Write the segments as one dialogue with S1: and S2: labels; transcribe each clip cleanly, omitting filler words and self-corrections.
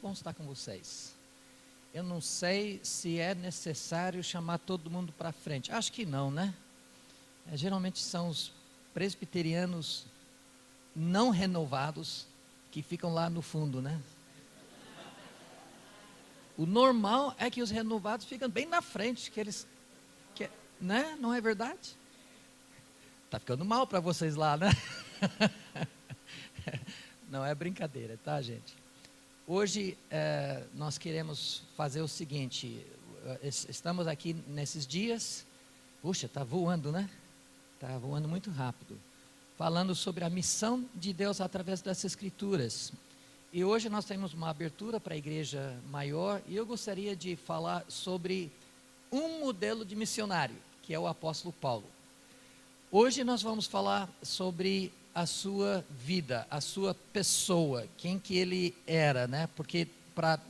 S1: bom estar com vocês. Eu não sei se é necessário chamar todo mundo para frente. Acho que não, né? Geralmente são os presbiterianos não renovados que ficam lá no fundo, né? O normal é que os renovados ficam bem na frente, né? Não é verdade? Tá ficando mal para vocês lá, né? Não é brincadeira, tá, gente? Hoje nós queremos fazer o seguinte, estamos aqui nesses dias, puxa, está voando, né? Está voando muito rápido, falando sobre a missão de Deus através das Escrituras. E hoje nós temos uma abertura para a igreja maior, e eu gostaria de falar sobre um modelo de missionário, que é o apóstolo Paulo. Hoje nós vamos falar sobre a sua vida, a sua pessoa, quem que ele era, né? Porque para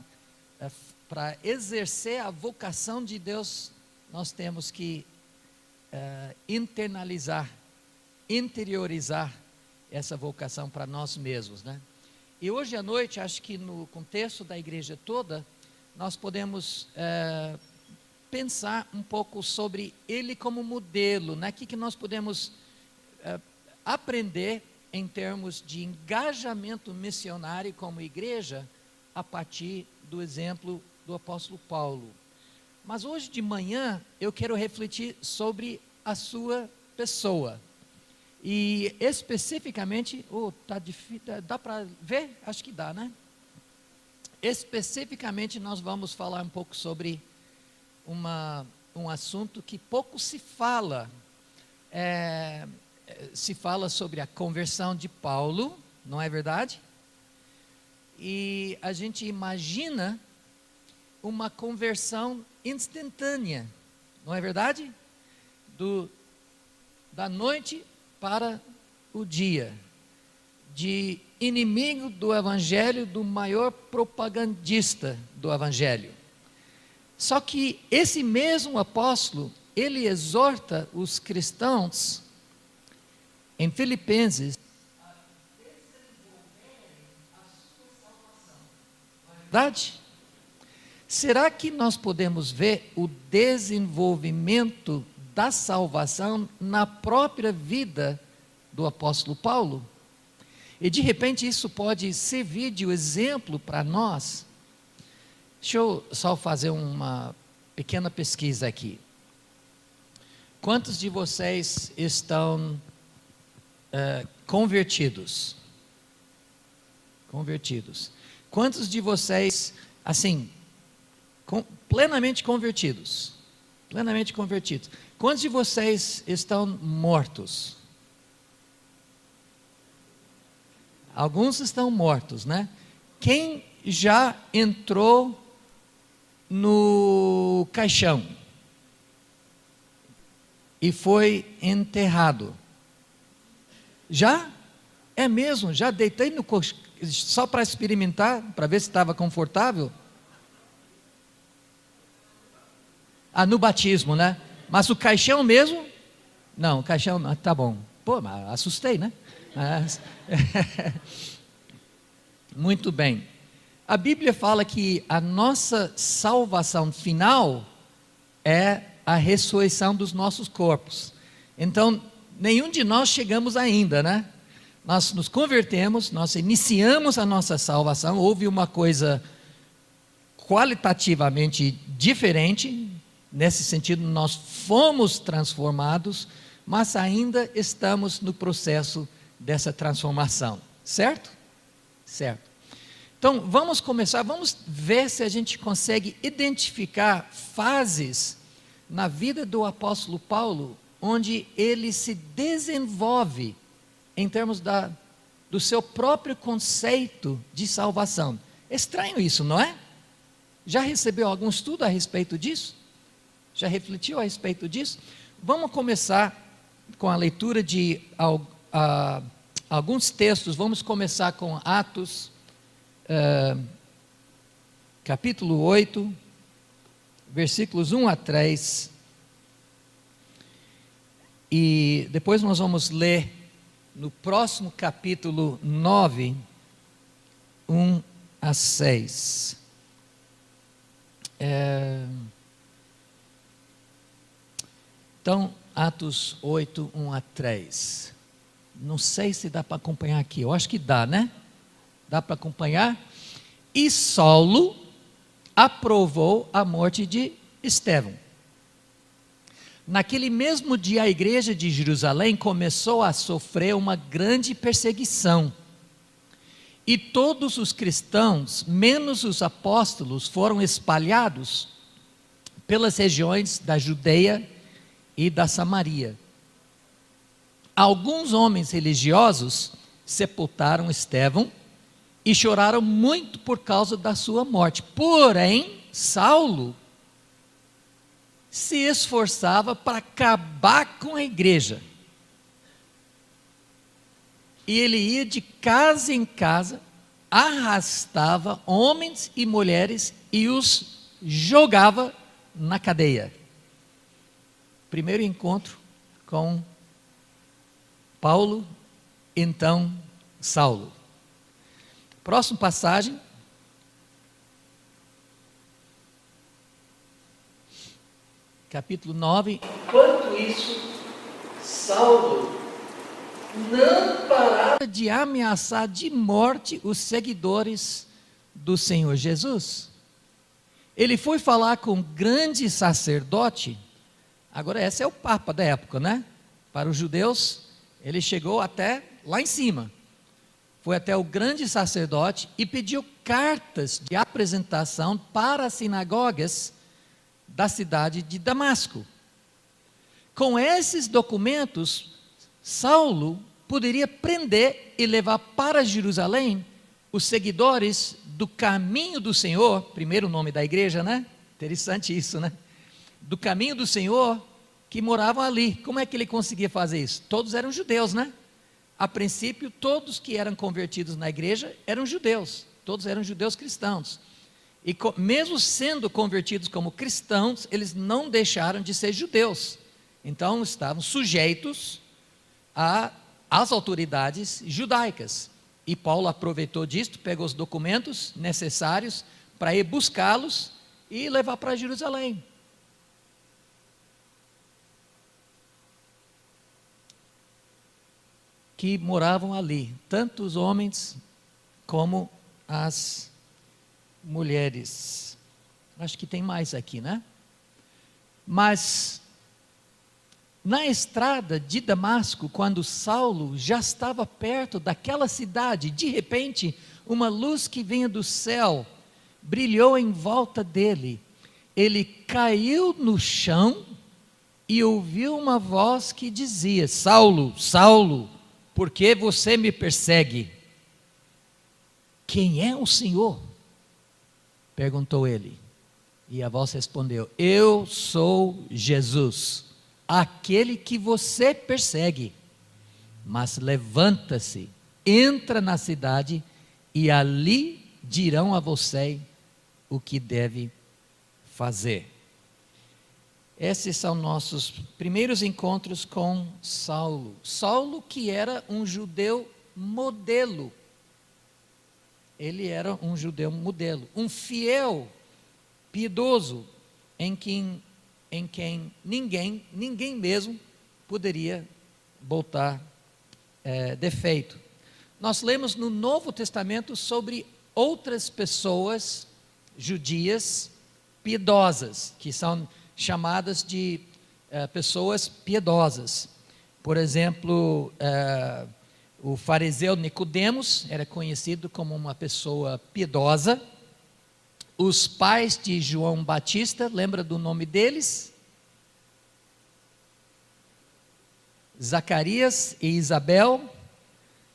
S1: exercer a vocação de Deus, nós temos que internalizar, interiorizar essa vocação para nós mesmos, né? E hoje à noite, acho que no contexto da igreja toda, nós podemos pensar um pouco sobre ele como modelo, né? O que nós podemos aprender em termos de engajamento missionário como igreja, a partir do exemplo do apóstolo Paulo. Mas hoje de manhã, eu quero refletir sobre a sua pessoa. E especificamente, tá difícil, dá para ver? Acho que dá, né? Especificamente nós vamos falar um pouco sobre um assunto que pouco se fala. Se fala sobre a conversão de Paulo, não é verdade? E a gente imagina uma conversão instantânea, não é verdade? Da noite para o dia, de inimigo do evangelho, do maior propagandista do evangelho. Só que esse mesmo apóstolo, ele exorta os cristãos em Filipenses a desenvolverem a sua salvação. Não é verdade? Será que nós podemos ver o desenvolvimento da salvação na própria vida do apóstolo Paulo? E de repente isso pode servir de exemplo para nós. Deixa eu só fazer uma pequena pesquisa aqui. Quantos de vocês estão convertidos? Convertidos. Quantos de vocês, assim, plenamente convertidos? Plenamente convertidos. Quantos de vocês estão mortos? Alguns estão mortos, né? Quem já entrou no caixão e foi enterrado? Já? É mesmo? Já deitei no colchão só para experimentar, para ver se estava confortável? No batismo, né? Mas o caixão mesmo? Não, o caixão não, tá bom. Pô, mas assustei, né? Muito bem. A Bíblia fala que a nossa salvação final é a ressurreição dos nossos corpos. Então, nenhum de nós chegamos ainda, né? Nós nos convertemos, nós iniciamos a nossa salvação, houve uma coisa qualitativamente diferente. Nesse sentido, nós fomos transformados, mas ainda estamos no processo dessa transformação, certo? Certo. Então, vamos começar, vamos ver se a gente consegue identificar fases na vida do apóstolo Paulo, onde ele se desenvolve em termos do seu próprio conceito de salvação. Estranho isso, não é? Já recebeu algum estudo a respeito disso? Já refletiu a respeito disso? Vamos começar com a leitura de alguns textos. Vamos começar com Atos, capítulo 8, versículos 1 a 3. E depois nós vamos ler no próximo capítulo 9, 1 a 6. Então, Atos 8, 1 a 3. Não sei se dá para acompanhar aqui. Eu acho que dá, né? Dá para acompanhar? E Saulo aprovou a morte de Estevão. Naquele mesmo dia, a igreja de Jerusalém começou a sofrer uma grande perseguição. E todos os cristãos, menos os apóstolos, foram espalhados pelas regiões da Judeia e da Samaria. Alguns homens religiosos sepultaram Estevão e choraram muito por causa da sua morte. Porém, Saulo se esforçava para acabar com a igreja. E ele ia de casa em casa, arrastava homens e mulheres e os jogava na cadeia. Primeiro encontro com Paulo, então Saulo. Próxima passagem. Capítulo 9. Enquanto isso, Saulo não parava de ameaçar de morte os seguidores do Senhor Jesus. Ele foi falar com um grande sacerdote. Agora, esse é o Papa da época, né? Para os judeus, ele chegou até lá em cima. Foi até o grande sacerdote e pediu cartas de apresentação para as sinagogas da cidade de Damasco. Com esses documentos, Saulo poderia prender e levar para Jerusalém os seguidores do caminho do Senhor, primeiro nome da igreja, né? Interessante isso, né? Do caminho do Senhor, que moravam ali. Como é que ele conseguia fazer isso? Todos eram judeus, né? A princípio, todos que eram convertidos na igreja eram judeus, todos eram judeus cristãos. E mesmo sendo convertidos como cristãos, eles não deixaram de ser judeus. Então, estavam sujeitos às autoridades judaicas. E Paulo aproveitou disto, pegou os documentos necessários para ir buscá-los e levar para Jerusalém. Que moravam ali, tanto os homens como as mulheres. Acho que tem mais aqui, né? Mas na estrada de Damasco, quando Saulo já estava perto daquela cidade, de repente, uma luz que vinha do céu brilhou em volta dele. Ele caiu no chão e ouviu uma voz que dizia: Saulo, Saulo, por que você me persegue? Quem é o Senhor? Perguntou ele. E a voz respondeu: eu sou Jesus, aquele que você persegue. Mas levanta-se, entra na cidade e ali dirão a você o que deve fazer. Esses são nossos primeiros encontros com Saulo. Saulo, que era um judeu modelo. Ele era um judeu modelo, um fiel, piedoso, em quem ninguém mesmo poderia botar defeito. Nós lemos no Novo Testamento sobre outras pessoas judias piedosas, que são chamadas de pessoas piedosas. Por exemplo, o fariseu Nicodemos era conhecido como uma pessoa piedosa. Os pais de João Batista, lembra do nome deles? Zacarias e Isabel,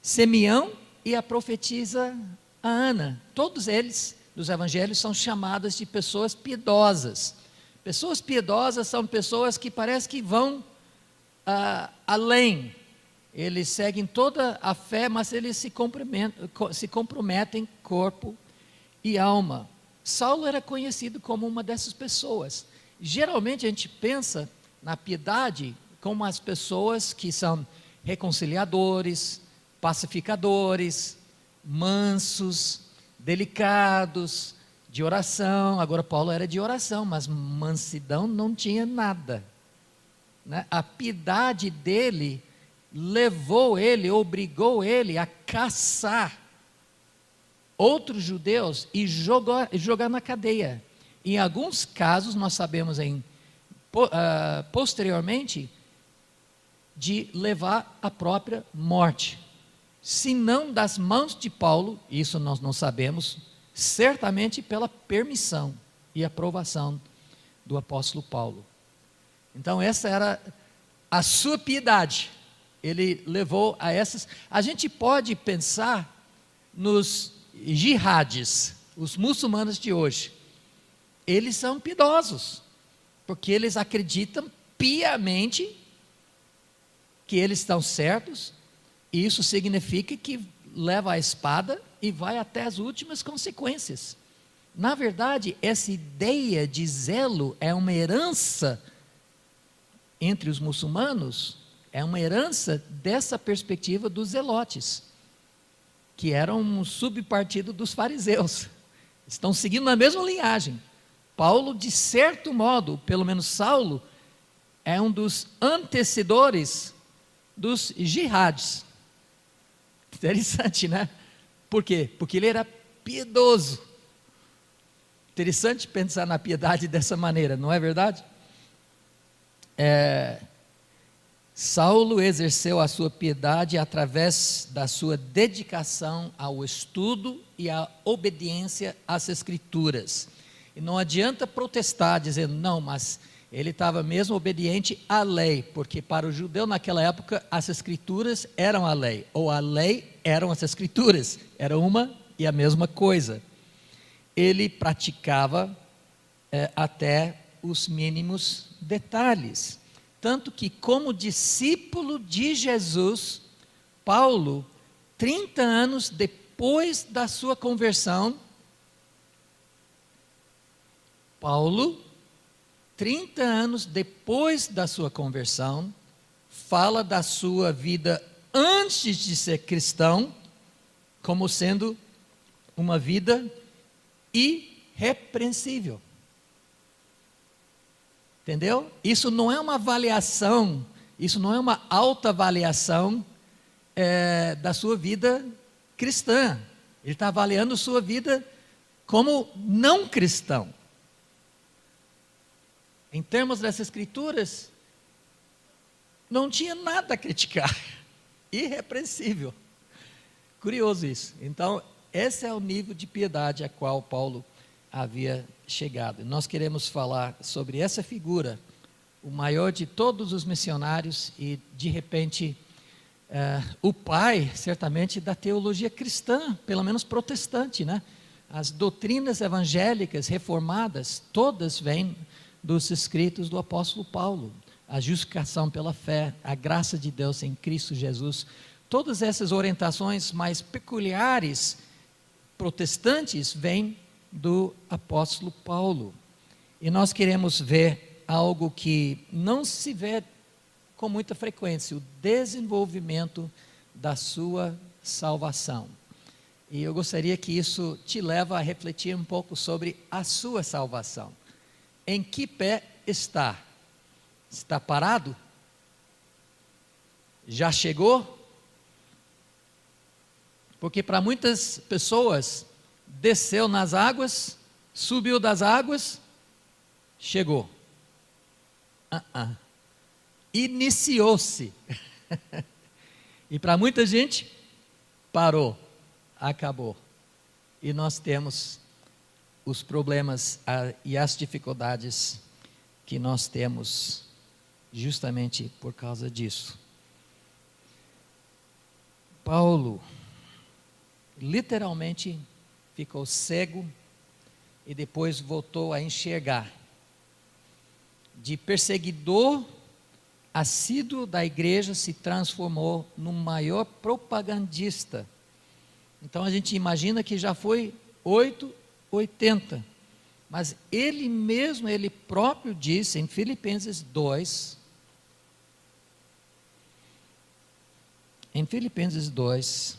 S1: Simeão e a profetisa Ana. Todos eles, nos evangelhos, são chamadas de pessoas piedosas. Pessoas piedosas são pessoas que parece que vão além. Eles seguem toda a fé, mas eles se comprometem corpo e alma. Saulo era conhecido como uma dessas pessoas. Geralmente a gente pensa na piedade como as pessoas que são reconciliadores, pacificadores, mansos, delicados, de oração. Agora, Paulo era de oração, mas mansidão não tinha nada, né? A piedade dele levou ele, obrigou ele a caçar outros judeus e jogar na cadeia. Em alguns casos, nós sabemos posteriormente, de levar à própria morte. Se não das mãos de Paulo, isso nós não sabemos, certamente pela permissão e aprovação do apóstolo Paulo. Então essa era a sua piedade. Ele levou a essas. A gente pode pensar nos jihadis, os muçulmanos de hoje. Eles são piedosos, porque eles acreditam piamente que eles estão certos, e isso significa que leva a espada e vai até as últimas consequências. Na verdade, essa ideia de zelo é uma herança entre os muçulmanos, é uma herança dessa perspectiva dos zelotes, que eram um subpartido dos fariseus. Estão seguindo a mesma linhagem. Paulo, de certo modo, pelo menos Saulo, é um dos antecessores dos jihadis. Interessante, né? Por quê? Porque ele era piedoso. Interessante pensar na piedade dessa maneira, não é verdade? Saulo exerceu a sua piedade através da sua dedicação ao estudo e à obediência às Escrituras. E não adianta protestar dizendo, não, mas ele estava mesmo obediente à lei, porque para o judeu naquela época as Escrituras eram a lei, ou a lei eram as Escrituras, era uma e a mesma coisa. Ele praticava até os mínimos detalhes. Tanto que, como discípulo de Jesus, Paulo, 30 anos depois da sua conversão, 30 anos depois da sua conversão, fala da sua vida antes de ser cristão, como sendo uma vida irrepreensível. Entendeu? Isso não é uma avaliação, isso não é uma autoavaliação da sua vida cristã. Ele está avaliando sua vida como não cristão. Em termos dessas escrituras, não tinha nada a criticar. Irrepreensível. Curioso isso. Então, esse é o nível de piedade a qual Paulo havia chegado. Nós queremos falar sobre essa figura, o maior de todos os missionários e, de repente, o pai, certamente, da teologia cristã, pelo menos protestante, né? As doutrinas evangélicas reformadas, todas vêm dos escritos do apóstolo Paulo. A justificação pela fé, a graça de Deus em Cristo Jesus, todas essas orientações mais peculiares, protestantes, vêm do apóstolo Paulo. E nós queremos ver algo que não se vê com muita frequência, o desenvolvimento da sua salvação. E eu gostaria que isso te leve a refletir um pouco sobre a sua salvação. Em que pé está? Está parado? Já chegou? Porque para muitas pessoas, desceu nas águas, subiu das águas, chegou. Iniciou-se. E para muita gente, parou, acabou. E nós temos os problemas e as dificuldades que nós temos justamente por causa disso. Paulo literalmente ficou cego e depois voltou a enxergar. De perseguidor assíduo da igreja se transformou no maior propagandista. Então a gente imagina que já foi 80, mas ele mesmo, ele próprio disse em Filipenses 2, em Filipenses 2,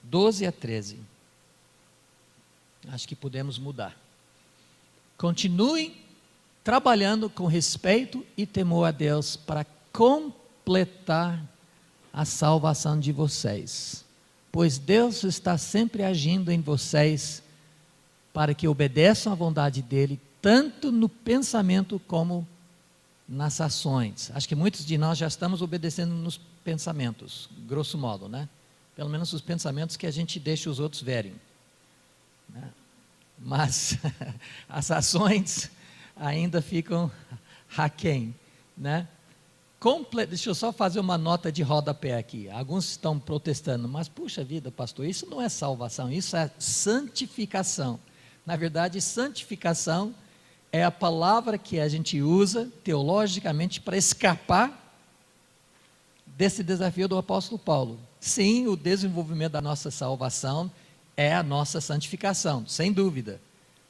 S1: 12 a 13, acho que podemos mudar. Continuem trabalhando com respeito e temor a Deus para completar a salvação de vocês, pois Deus está sempre agindo em vocês para que obedeçam à vontade dEle, tanto no pensamento como nas ações. Acho que muitos de nós já estamos obedecendo nos pensamentos, grosso modo, né? Pelo menos os pensamentos que a gente deixa os outros verem, né? Mas as ações ainda ficam aquém, né? Deixa eu só fazer uma nota de rodapé aqui. Alguns estão protestando, mas puxa vida, pastor, isso não é salvação, isso é santificação. Na verdade, santificação é a palavra que a gente usa teologicamente para escapar desse desafio do apóstolo Paulo. Sim, o desenvolvimento da nossa salvação é a nossa santificação, sem dúvida,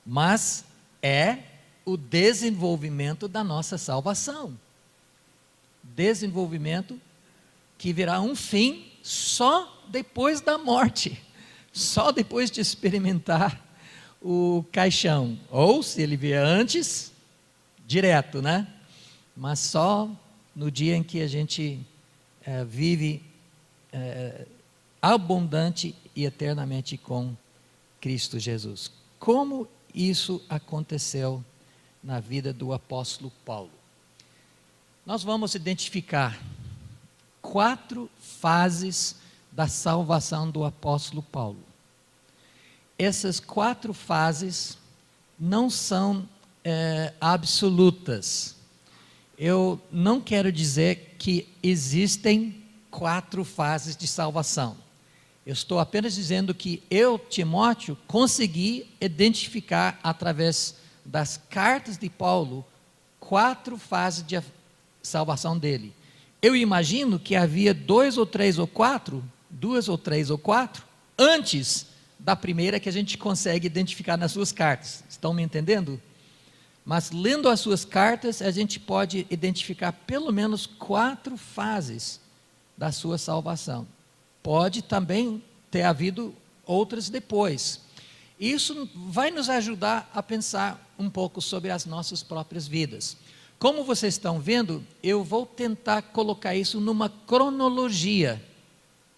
S1: mas é o desenvolvimento da nossa salvação. Desenvolvimento que virá um fim só depois da morte, só depois de experimentar o caixão, ou se ele vier antes, direto, né? Mas só no dia em que a gente vive abundante e eternamente com Cristo Jesus. Como isso aconteceu na vida do apóstolo Paulo? Nós vamos identificar 4 fases da salvação do apóstolo Paulo. Essas 4 fases não são absolutas. Eu não quero dizer que existem 4 fases de salvação. Eu estou apenas dizendo que eu, Timóteo, consegui identificar através das cartas de Paulo 4 fases de salvação dele. Eu imagino que havia 2 ou 3 ou 4, 2 ou 3 ou 4, antes da primeira que a gente consegue identificar nas suas cartas. Estão me entendendo? Mas lendo as suas cartas, a gente pode identificar pelo menos 4 fases da sua salvação. Pode também ter havido outras depois. Isso vai nos ajudar a pensar um pouco sobre as nossas próprias vidas. Como vocês estão vendo, eu vou tentar colocar isso numa cronologia,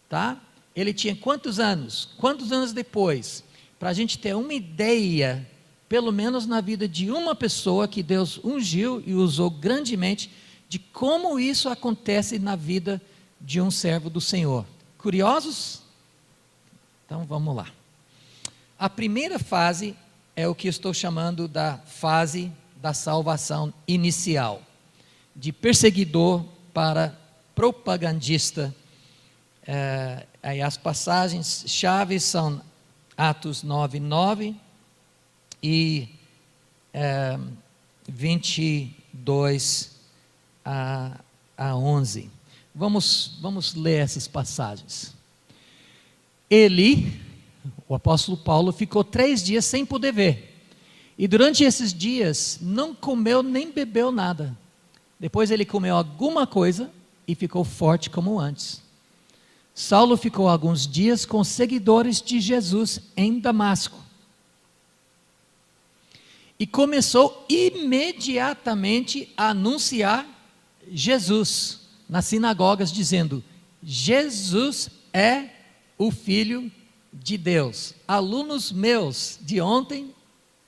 S1: tá? Ele tinha quantos anos? Quantos anos depois? Para a gente ter uma ideia, pelo menos na vida de uma pessoa que Deus ungiu e usou grandemente, de como isso acontece na vida de um servo do Senhor. Curiosos? Então vamos lá. A primeira fase é o que eu estou chamando da fase da salvação inicial, de perseguidor para propagandista. Aí as passagens chaves são Atos 9:9 e 22 a 11. Vamos ler essas passagens. Ele, o apóstolo Paulo, ficou 3 dias sem poder ver. E durante esses dias não comeu nem bebeu nada. Depois ele comeu alguma coisa e ficou forte como antes. Saulo ficou alguns dias com seguidores de Jesus em Damasco. E começou imediatamente a anunciar Jesus nas sinagogas, dizendo: Jesus é o Filho de Deus. Alunos meus de ontem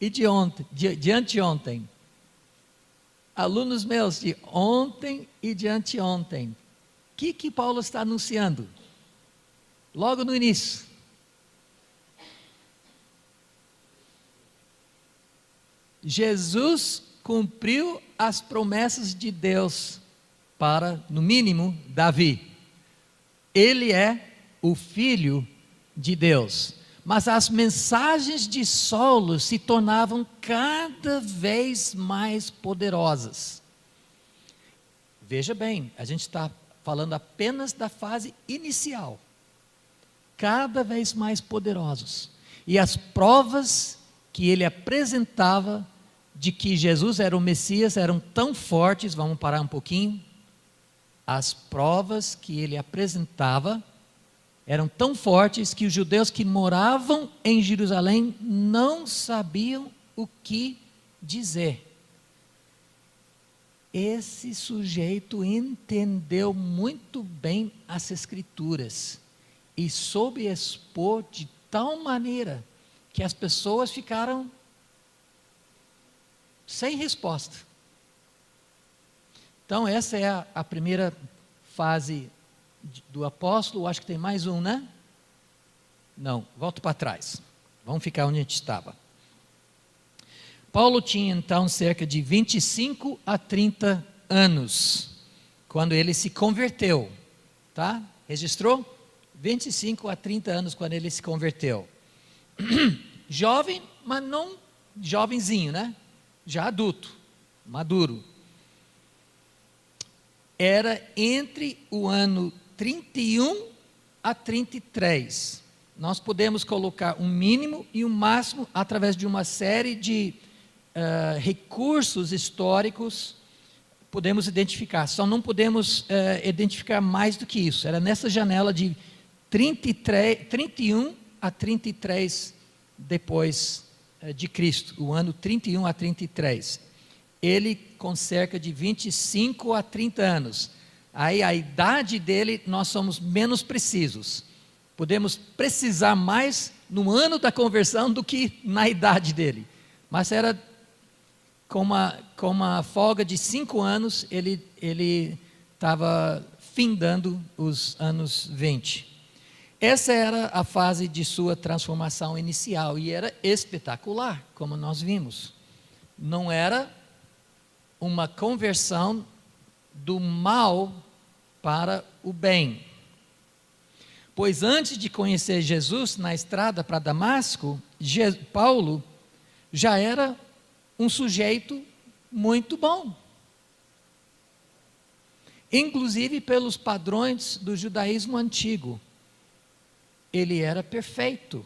S1: e de anteontem. Alunos meus de ontem e de anteontem. O que Paulo está anunciando? Logo no início. Jesus cumpriu as promessas de Deus para, no mínimo, Davi. Ele é o Filho de Deus. Mas as mensagens de Saulo se tornavam cada vez mais poderosas. Veja bem, a gente está falando apenas da fase inicial. Cada vez mais poderosos. E as provas que ele apresentava de que Jesus era o Messias eram tão fortes. Vamos parar um pouquinho. As provas que ele apresentava eram tão fortes que os judeus que moravam em Jerusalém não sabiam o que dizer. Esse sujeito entendeu muito bem as Escrituras e soube expor de tal maneira que as pessoas ficaram sem resposta. Então essa é a primeira fase do apóstolo. Acho que tem mais um, né? Não, volto para trás. Vamos ficar onde a gente estava. Paulo tinha então cerca de 25 a 30 anos, quando ele se converteu, tá? Registrou? 25 a 30 anos quando ele se converteu. Jovem, mas não jovenzinho, né? Já adulto, maduro. Era entre o ano 31 a 33. Nós podemos colocar um mínimo e um máximo através de uma série de recursos históricos. Podemos identificar, só não podemos identificar mais do que isso. Era nessa janela de 31 a 33 depois de Cristo, o ano 31 a 33. Ele com cerca de 25 a 30 anos. Aí a idade dele, nós somos menos precisos. Podemos precisar mais no ano da conversão do que na idade dele. Mas era com uma folga de 5 anos, ele estava findando os anos 20. Essa era a fase de sua transformação inicial e era espetacular, como nós vimos. Não era uma conversão do mal para o bem. Pois antes de conhecer Jesus na estrada para Damasco, Paulo já era um sujeito muito bom. Inclusive pelos padrões do judaísmo antigo. Ele era perfeito.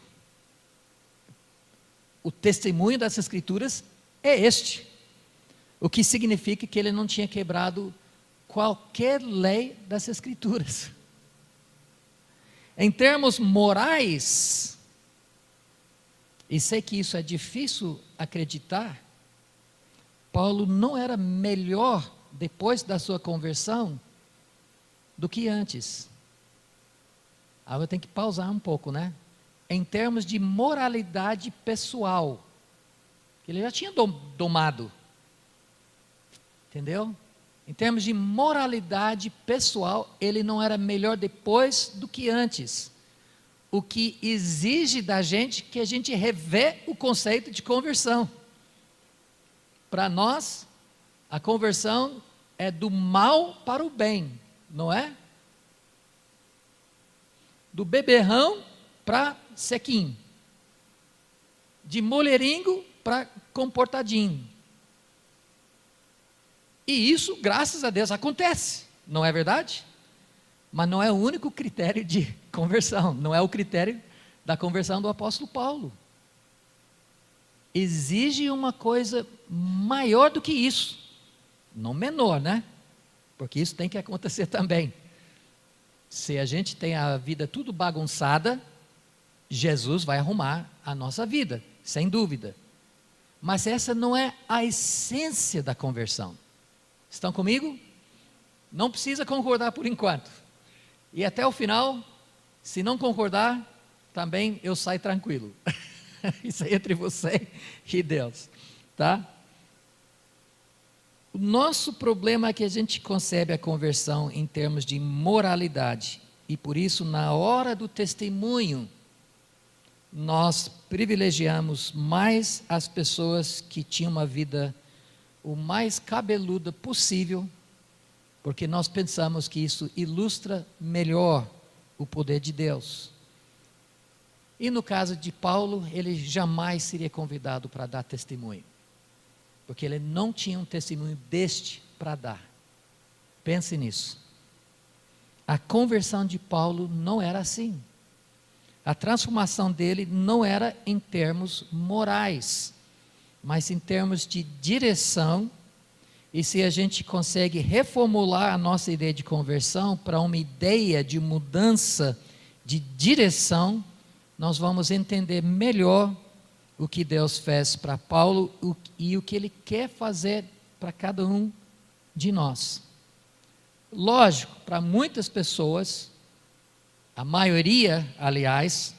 S1: O testemunho das Escrituras é este. O que significa que ele não tinha quebrado qualquer lei das Escrituras. Em termos morais, e sei que isso é difícil acreditar, Paulo não era melhor depois da sua conversão do que antes. Agora eu tenho que pausar um pouco, né? Em termos de moralidade pessoal, que ele já tinha domado, entendeu? Em termos de moralidade pessoal, ele não era melhor depois do que antes. O que exige da gente que a gente revê o conceito de conversão. Para nós, a conversão é do mal para o bem, não é? Do beberrão para sequinho. De mulheringo para comportadinho. E isso, graças a Deus, acontece, não é verdade? Mas não é o único critério de conversão, não é o critério da conversão do apóstolo Paulo. Exige uma coisa maior do que isso, não menor, né? Porque isso tem que acontecer também. Se a gente tem a vida tudo bagunçada, Jesus vai arrumar a nossa vida, sem dúvida. Mas essa não é a essência da conversão. Estão comigo? Não precisa concordar por enquanto. E até o final, se não concordar, também eu saio tranquilo. Isso é entre você e Deus, tá? O nosso problema é que a gente concebe a conversão em termos de moralidade. E por isso, na hora do testemunho, nós privilegiamos mais as pessoas que tinham uma vida o mais cabeluda possível, porque nós pensamos que isso ilustra melhor o poder de Deus. E no caso de Paulo, ele jamais seria convidado para dar testemunho, porque ele não tinha um testemunho deste para dar. Pense nisso. A conversão de Paulo não era assim. A transformação dele não era em termos morais, mas em termos de direção. E se a gente consegue reformular a nossa ideia de conversão para uma ideia de mudança de direção, nós vamos entender melhor o que Deus fez para Paulo e o que Ele quer fazer para cada um de nós. Lógico, para muitas pessoas, a maioria, aliás,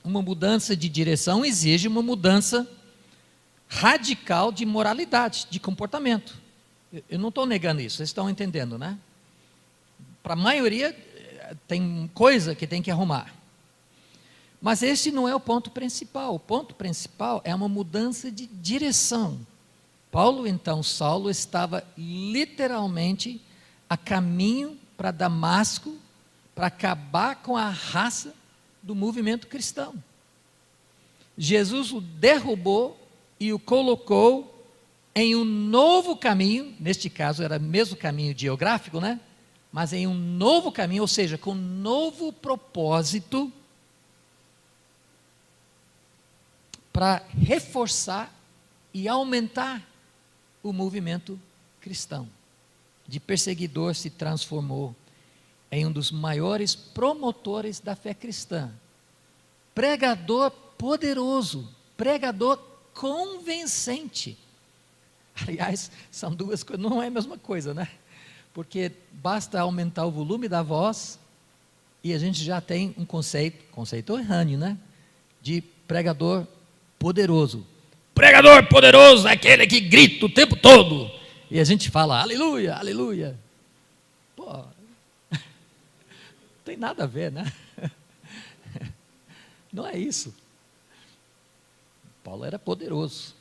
S1: uma mudança de direção exige uma mudança radical de moralidade, de comportamento. Eu não estou negando isso, vocês estão entendendo, né? Para a maioria, tem coisa que tem que arrumar. Mas esse não é o ponto principal. O ponto principal é uma mudança de direção. Saulo estava literalmente a caminho para Damasco, para acabar com a raça do movimento cristão. Jesus o derrubou e o colocou em um novo caminho, neste caso era o mesmo caminho geográfico, né? Mas em um novo caminho, ou seja, com um novo propósito, para reforçar e aumentar o movimento cristão. De perseguidor se transformou em um dos maiores promotores da fé cristã. Pregador poderoso, pregador convincente. Aliás, são duas coisas, não é a mesma coisa, né? Porque basta aumentar o volume da voz e a gente já tem um conceito errâneo, né? De pregador poderoso. Pregador poderoso é aquele que grita o tempo todo. E a gente fala, aleluia, aleluia. Pô, não tem nada a ver, né? Não é isso. Paulo era poderoso.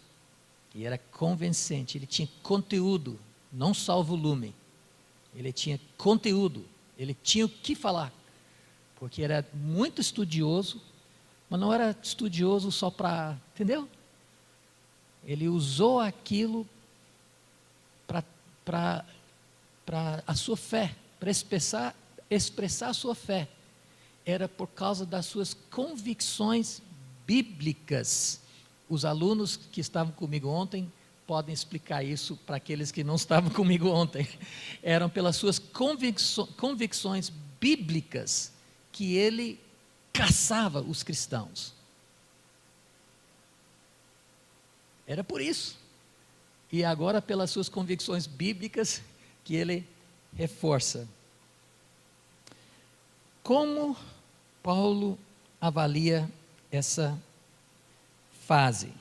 S1: E era convincente. Ele tinha conteúdo, não só o volume. Ele tinha conteúdo. Ele tinha o que falar. Porque era muito estudioso, mas não era estudioso só para, entendeu? Ele usou aquilo para a sua fé, para expressar a sua fé. Era por causa das suas convicções bíblicas. Os alunos que estavam comigo ontem podem explicar isso para aqueles que não estavam comigo ontem. Eram pelas suas convicções bíblicas que ele caçava os cristãos. Era por isso. E agora, pelas suas convicções bíblicas, que ele reforça. Como Paulo avalia essa fase?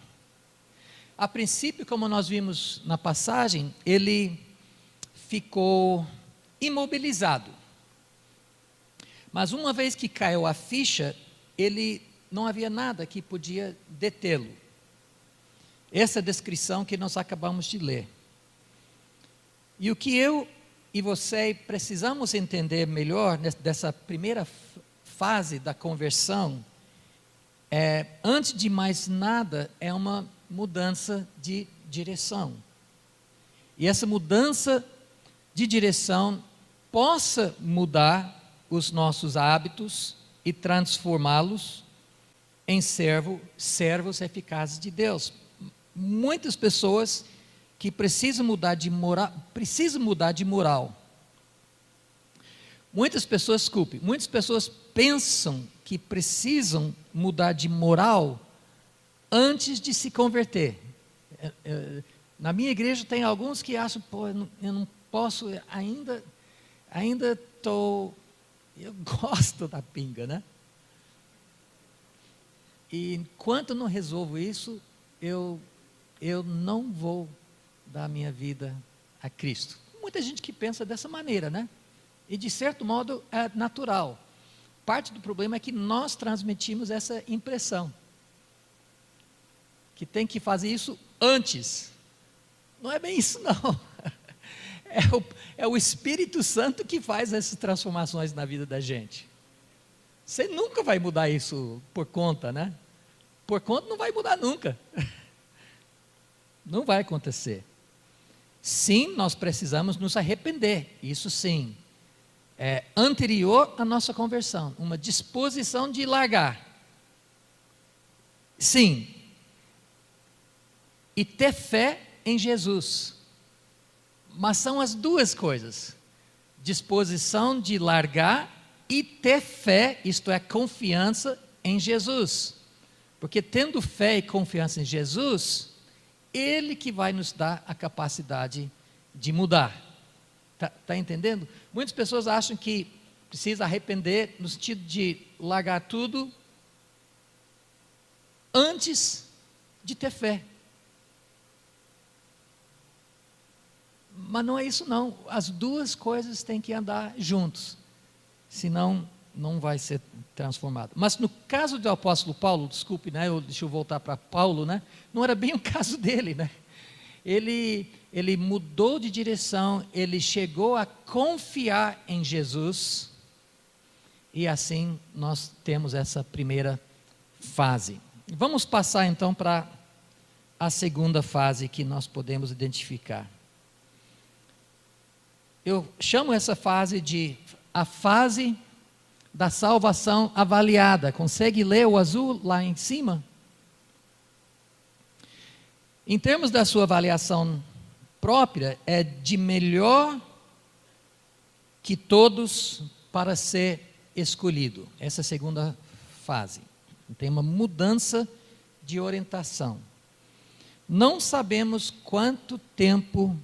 S1: A princípio, como nós vimos na passagem, ele ficou imobilizado. Mas uma vez que caiu a ficha, não havia nada que podia detê-lo. Essa descrição que nós acabamos de ler. E o que eu e você precisamos entender melhor dessa primeira fase da conversão, antes de mais nada, é uma mudança de direção. E essa mudança de direção possa mudar os nossos hábitos e transformá-los em servos eficazes de Deus. Muitas pessoas que precisam mudar de moral. Muitas pessoas pensam que precisam mudar de moral antes de se converter. Na minha igreja tem alguns que acham, eu não posso, ainda estou, eu gosto da pinga, né? E enquanto não resolvo isso, eu não vou dar minha vida a Cristo. Muita gente que pensa dessa maneira, né? E de certo modo é natural. Parte do problema é que nós transmitimos essa impressão. Que tem que fazer isso antes. Não é bem isso não. É o Espírito Santo que faz essas transformações na vida da gente. Você nunca vai mudar isso por conta, né? Por conta não vai mudar nunca. Não vai acontecer. Sim, nós precisamos nos arrepender, isso sim. É anterior à nossa conversão, uma disposição de largar. Sim. E ter fé em Jesus. Mas são as duas coisas. Disposição de largar e ter fé, isto é, confiança em Jesus. Porque tendo fé e confiança em Jesus, Ele que vai nos dar a capacidade de mudar. Tá entendendo? Muitas pessoas acham que precisa arrepender no sentido de largar tudo antes de ter fé. Mas não é isso não, as duas coisas têm que andar juntos, senão não vai ser transformado. Mas no caso do apóstolo Paulo, desculpe, né, deixa eu voltar para Paulo, né, não era bem o caso dele, né? Ele mudou de direção, ele chegou a confiar em Jesus, e assim nós temos essa primeira fase. Vamos passar então para a segunda fase que nós podemos identificar. Eu chamo essa fase de a fase da salvação avaliada. Consegue ler o azul lá em cima? Em termos da sua avaliação própria, é de melhor que todos para ser escolhido. Essa é a segunda fase. Tem uma mudança de orientação. Não sabemos quanto tempo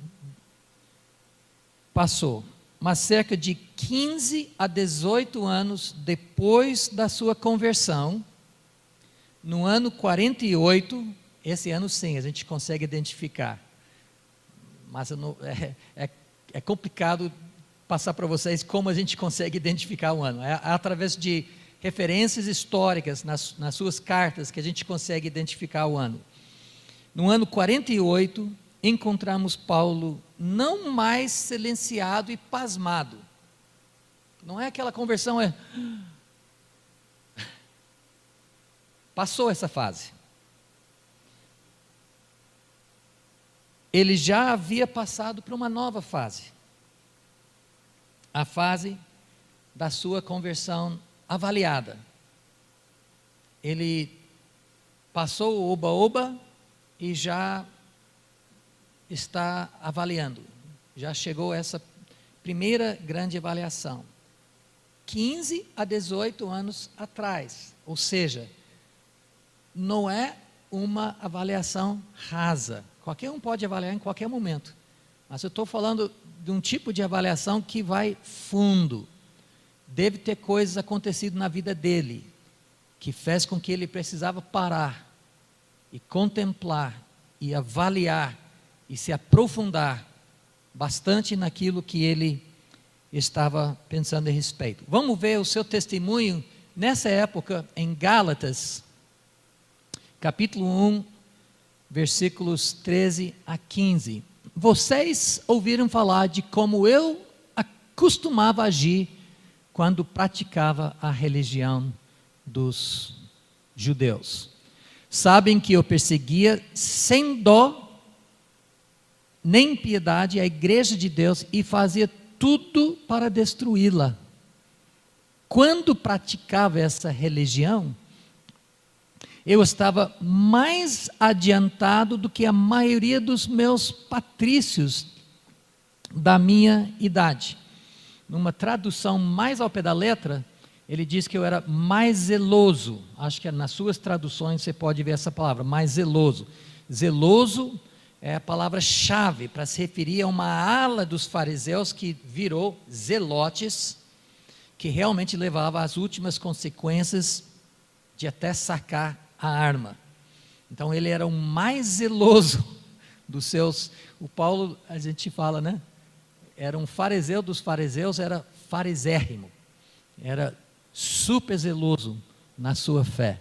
S1: passou, mas cerca de 15 a 18 anos depois da sua conversão, no ano 48, esse ano sim, a gente consegue identificar, mas é complicado passar para vocês como a gente consegue identificar o ano, é através de referências históricas nas suas cartas que a gente consegue identificar o ano. No ano 48, encontramos Paulo não mais silenciado e pasmado. Não é aquela conversão, passou essa fase. Ele já havia passado para uma nova fase. A fase da sua conversão avaliada. Ele passou o oba-oba e já está avaliando. Já chegou essa primeira grande avaliação. 15 a 18 anos atrás. Ou seja, não é uma avaliação rasa. Qualquer um pode avaliar em qualquer momento. Mas eu estou falando de um tipo de avaliação que vai fundo. Deve ter coisas acontecido na vida dele, que fez com que ele precisava parar, e contemplar, e avaliar, e se aprofundar bastante naquilo que ele estava pensando a respeito. Vamos ver o seu testemunho nessa época em Gálatas, capítulo 1, versículos 13 a 15. Vocês ouviram falar de como eu costumava agir quando praticava a religião dos judeus. Sabem que eu perseguia sem dó nem piedade a igreja de Deus e fazia tudo para destruí-la. Quando praticava essa religião, eu estava mais adiantado do que a maioria dos meus patrícios da minha idade. Numa tradução mais ao pé da letra, ele diz que eu era mais zeloso. Acho que nas suas traduções você pode ver essa palavra, mais zeloso. Zeloso é a palavra-chave para se referir a uma ala dos fariseus que virou zelotes, que realmente levava às últimas consequências de até sacar a arma. Então ele era o mais zeloso dos seus. O Paulo, a gente fala, né? Era um fariseu dos fariseus, era farisérrimo, era super zeloso na sua fé,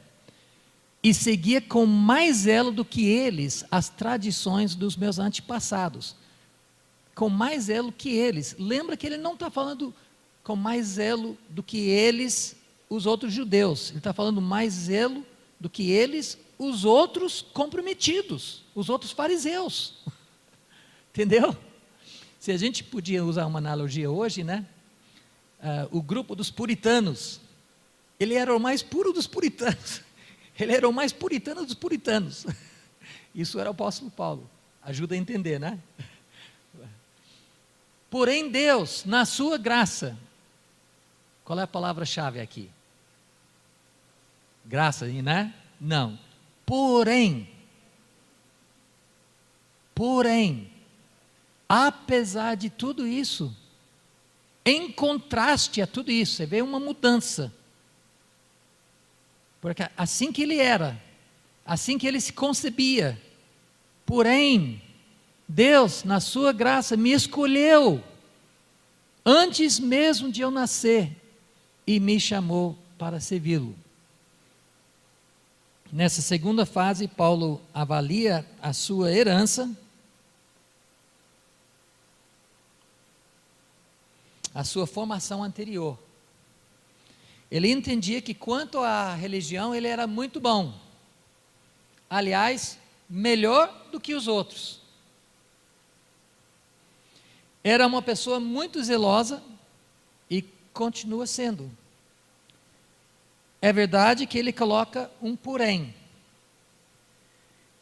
S1: e seguia com mais zelo do que eles as tradições dos meus antepassados, com mais zelo que eles. Lembra que ele não está falando com mais zelo do que eles, os outros judeus, ele está falando mais zelo do que eles, os outros comprometidos, os outros fariseus, entendeu? Se a gente podia usar uma analogia hoje, né? O grupo dos puritanos, ele era o mais puro dos puritanos, ele era o mais puritano dos puritanos. Isso era o apóstolo Paulo, ajuda a entender, né? Porém Deus, na sua graça, Qual é a palavra-chave aqui? Graça, né? Não. Porém, apesar de tudo isso, em contraste a tudo isso, você vê uma mudança. Porque assim que ele era, assim que ele se concebia, porém, Deus, na sua graça, me escolheu, antes mesmo de eu nascer, e me chamou para servi-lo. Nessa segunda fase, Paulo avalia a sua herança, a sua formação anterior. Ele entendia que quanto à religião, ele era muito bom. Aliás, melhor do que os outros. Era uma pessoa muito zelosa e continua sendo. É verdade que ele coloca um porém.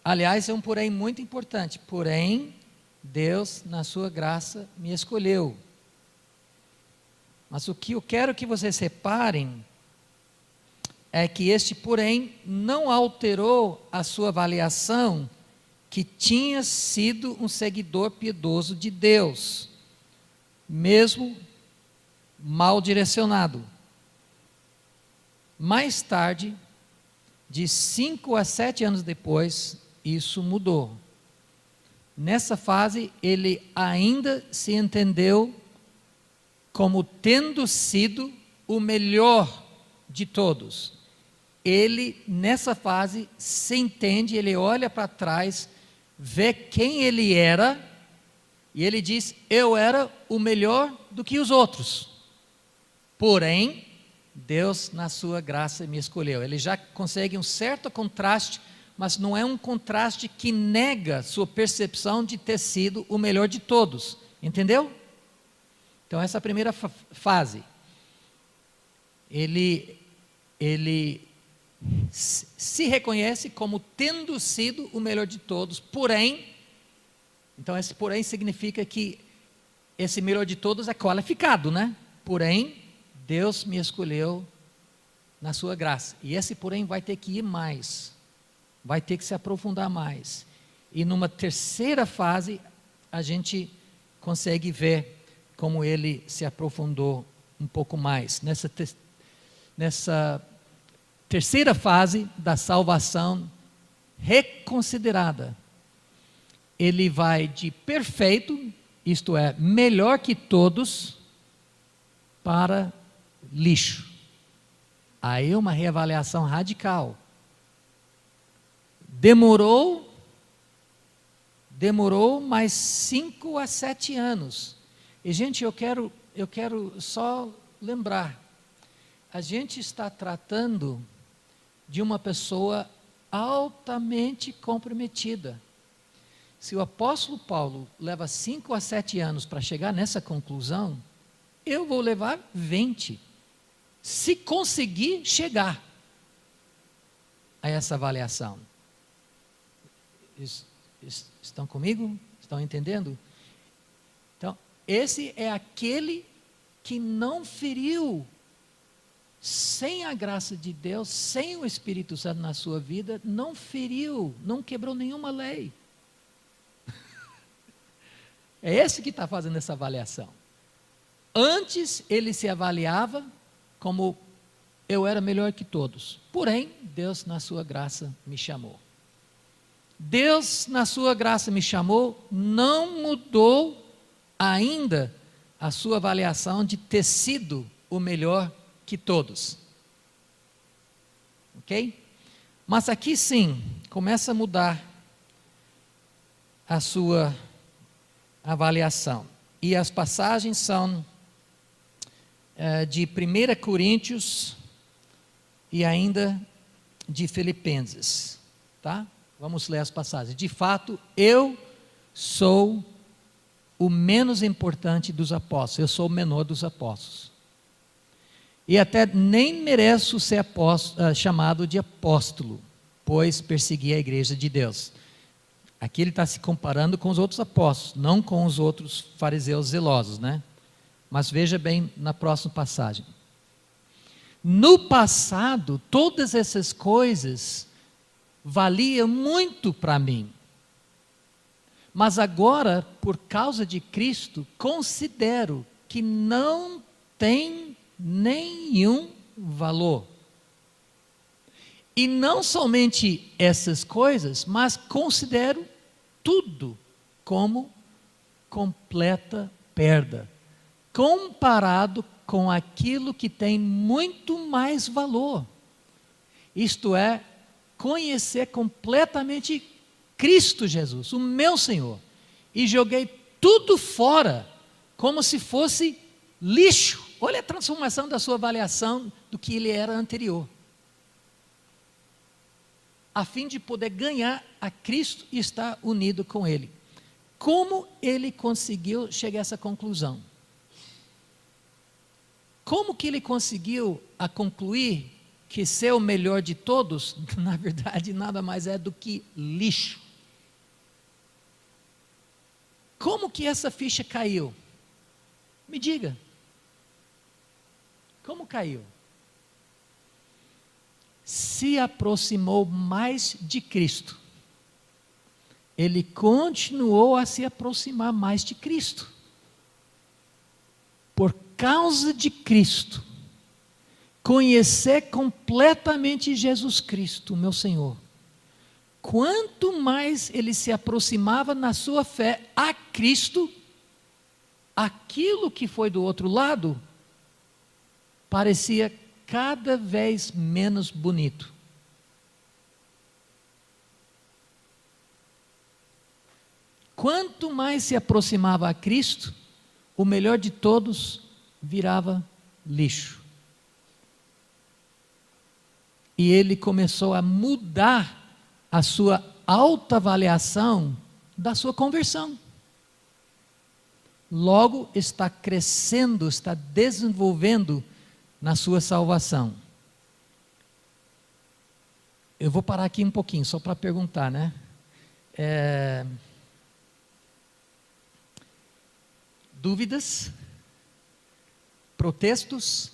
S1: Aliás, é um porém muito importante. Porém, Deus, na sua graça, me escolheu. Mas o que eu quero que vocês reparem é que este porém não alterou a sua avaliação que tinha sido um seguidor piedoso de Deus, mesmo mal direcionado. Mais tarde, de 5 a 7 anos depois, isso mudou. Nessa fase, ele ainda se entendeu como tendo sido o melhor de todos. Ele, nessa fase, se entende, ele olha para trás, vê quem ele era, e ele diz: eu era o melhor do que os outros. Porém, Deus, na sua graça, me escolheu. Ele já consegue um certo contraste, mas não é um contraste que nega sua percepção de ter sido o melhor de todos. Entendeu? Então, essa é a primeira fase. Ele se reconhece como tendo sido o melhor de todos, porém, então esse porém significa que esse melhor de todos é qualificado, né? Porém, Deus me escolheu na sua graça. E esse porém vai ter que ir mais, vai ter que se aprofundar mais. E numa terceira fase, a gente consegue ver como ele se aprofundou um pouco mais. Nessa terceira fase da salvação reconsiderada, ele vai de perfeito, isto é, melhor que todos, para lixo. Aí uma reavaliação radical. Demorou mais 5 a 7 anos. E, gente, eu quero só lembrar, a gente está tratando de uma pessoa altamente comprometida. Se o apóstolo Paulo leva 5 a 7 anos para chegar nessa conclusão, eu vou levar 20, se conseguir chegar a essa avaliação. Estão comigo? Estão entendendo? Então, esse é aquele que não feriu, sem a graça de Deus, sem o Espírito Santo na sua vida, não feriu, não quebrou nenhuma lei. É esse que está fazendo essa avaliação. Antes ele se avaliava como eu era melhor que todos. Porém, Deus na sua graça me chamou. Deus na sua graça me chamou, não mudou ainda a sua avaliação de ter sido o melhor que todos. Ok? Mas aqui sim, começa a mudar a sua avaliação. E as passagens são de 1 Coríntios e ainda de Filipenses. Tá? Vamos ler as passagens. De fato, eu sou o menos importante dos apóstolos. Eu sou o menor dos apóstolos. E até nem mereço ser chamado de apóstolo, pois persegui a igreja de Deus. Aqui ele está se comparando com os outros apóstolos, não com os outros fariseus zelosos, né? Mas veja bem na próxima passagem. No passado, todas essas coisas valiam muito para mim. Mas agora, por causa de Cristo, considero que não tem nenhum valor. E não somente essas coisas, mas considero tudo como completa perda, comparado com aquilo que tem muito mais valor. Isto é, conhecer completamente Cristo Jesus, o meu Senhor. E joguei tudo fora, como se fosse lixo. Olha a transformação da sua avaliação do que ele era anterior. A fim de poder ganhar a Cristo e estar unido com Ele. Como ele conseguiu chegar a essa conclusão? Como que ele conseguiu a concluir que ser o melhor de todos, na verdade, nada mais é do que lixo? Como que essa ficha caiu? Me diga. Como caiu? Se aproximou mais de Cristo. Ele continuou a se aproximar mais de Cristo. Por causa de Cristo, conhecer completamente Jesus Cristo, meu Senhor. Quanto mais ele se aproximava na sua fé a Cristo, aquilo que foi do outro lado parecia cada vez menos bonito. Quanto mais se aproximava a Cristo, o melhor de todos virava lixo. E ele começou a mudar a sua autoavaliação da sua conversão. Logo está crescendo, está desenvolvendo na sua salvação. Eu vou parar aqui um pouquinho, só para perguntar, né? Dúvidas? Protestos?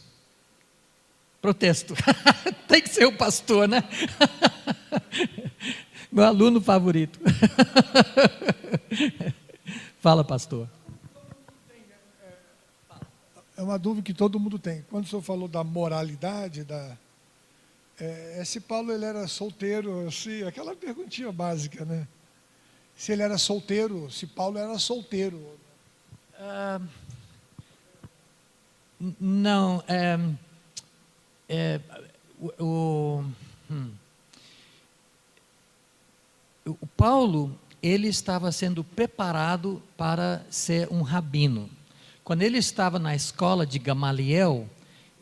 S1: Protesto. Tem que ser o pastor, né? Meu aluno favorito. Fala, pastor.
S2: É uma dúvida que todo mundo tem. Quando o senhor falou da moralidade, se Paulo ele era solteiro, aquela perguntinha básica, né? Se ele era solteiro, se Paulo era solteiro.
S1: Não, o Paulo, ele estava sendo preparado para ser um rabino. Quando ele estava na escola de Gamaliel,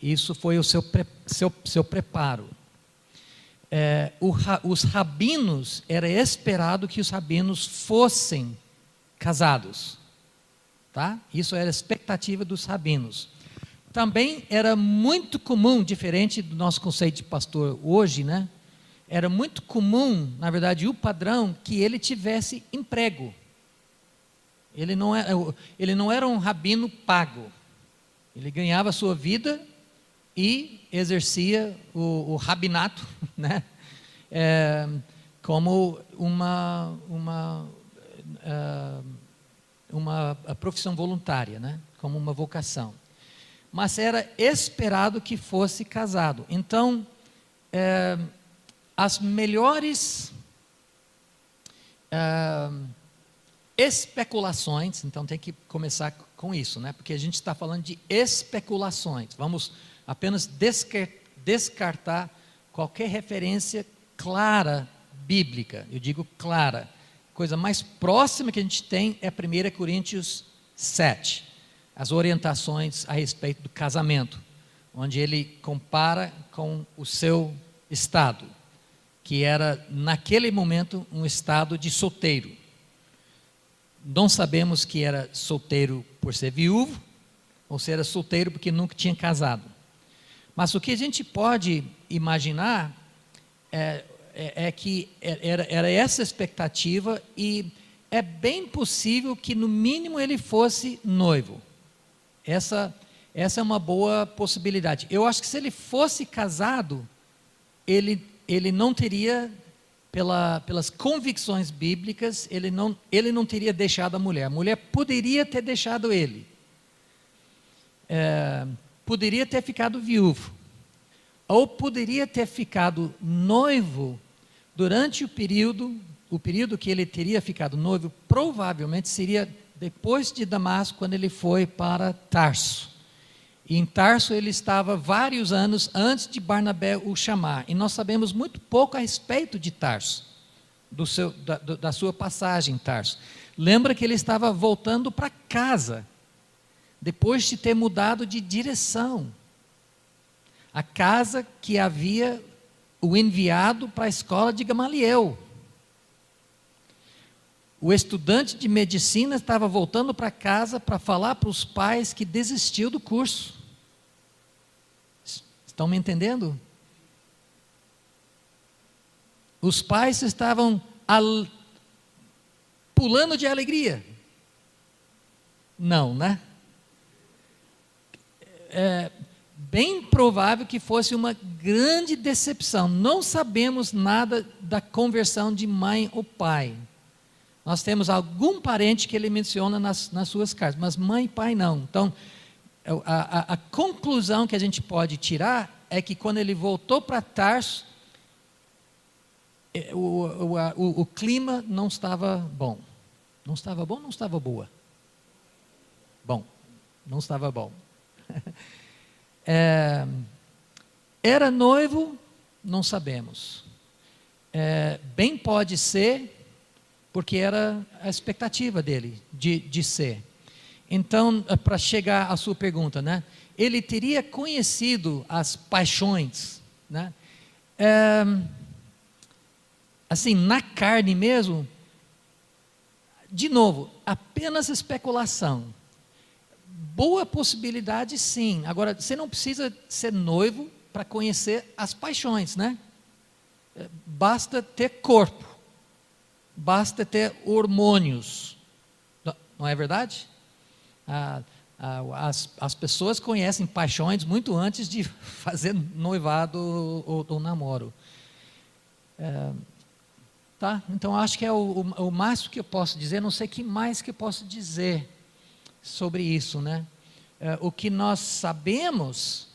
S1: isso foi o seu preparo. Os rabinos, era esperado que os rabinos fossem casados. Tá? Isso era a expectativa dos rabinos. Também era muito comum, diferente do nosso conceito de pastor hoje, né? Era muito comum, na verdade, o padrão, que ele tivesse emprego. Ele não era um rabino pago. Ele ganhava a sua vida e exercia o rabinato, né? Como uma profissão voluntária, né? Como uma vocação. Mas era esperado que fosse casado. Então, as melhores especulações, então tem que começar com isso, né? Porque a gente está falando de especulações. Vamos apenas descartar qualquer referência clara bíblica. Eu digo clara. A coisa mais próxima que a gente tem é 1 Coríntios 7. As orientações a respeito do casamento, onde ele compara com o seu estado, que era naquele momento um estado de solteiro. Não sabemos que era solteiro por ser viúvo, ou se era solteiro porque nunca tinha casado. Mas o que a gente pode imaginar é que era essa expectativa, e é bem possível que no mínimo ele fosse noivo. Essa essa é uma boa possibilidade. Eu acho que se ele fosse casado, ele não teria, pelas convicções bíblicas, ele não teria deixado a mulher poderia ter deixado ele, poderia ter ficado viúvo, ou poderia ter ficado noivo durante o período que ele teria ficado noivo, provavelmente seria depois de Damasco, quando ele foi para Tarso. E em Tarso ele estava vários anos antes de Barnabé o chamar. E nós sabemos muito pouco a respeito de Tarso, da sua passagem em Tarso. Lembra que ele estava voltando para casa, depois de ter mudado de direção. A casa que havia o enviado para a escola de Gamaliel. O estudante de medicina estava voltando para casa para falar para os pais que desistiu do curso. Estão me entendendo? Os pais estavam pulando de alegria. Não, né? É bem provável que fosse uma grande decepção. Não sabemos nada da conversão de mãe ou pai. Nós temos algum parente que ele menciona nas suas cartas, mas mãe e pai não. Então, a conclusão que a gente pode tirar é que quando ele voltou para Tarso, o clima não estava bom. Não estava bom, não estava boa. Bom, não estava bom. Era noivo, não sabemos. Bem pode ser, porque era a expectativa dele de ser. Então, para chegar à sua pergunta, né? Ele teria conhecido as paixões, né? Assim, na carne mesmo, de novo, apenas especulação. Boa possibilidade, sim. Agora, você não precisa ser noivo para conhecer as paixões, né? Basta ter corpo, basta ter hormônios, não é verdade? As pessoas conhecem paixões muito antes de fazer noivado ou namoro. Tá? Então acho que é o máximo que eu posso dizer. Não sei o que mais que eu posso dizer sobre isso, né? O que nós sabemos,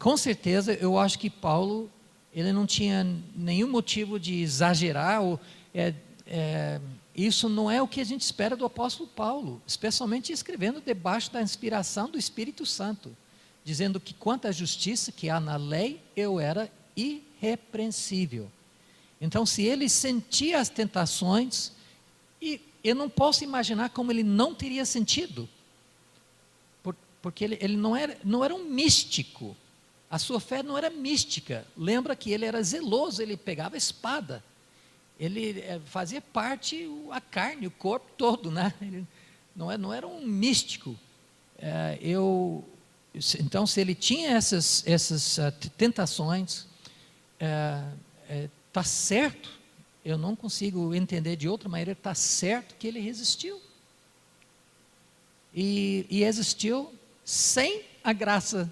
S1: com certeza, eu acho que Paulo, ele não tinha nenhum motivo de exagerar. Isso não é o que a gente espera do apóstolo Paulo, especialmente escrevendo debaixo da inspiração do Espírito Santo, dizendo que quanto à justiça que há na lei, eu era irrepreensível. Então, se ele sentia as tentações, e eu não posso imaginar como ele não teria sentido, porque ele não era um místico, a sua fé não era mística. Lembra que ele era zeloso, ele pegava a espada, ele fazia parte a carne, o corpo todo, né? Ele não era um místico. Então, se ele tinha essas tentações, está certo, eu não consigo entender de outra maneira, está certo que ele resistiu. E existiu sem a graça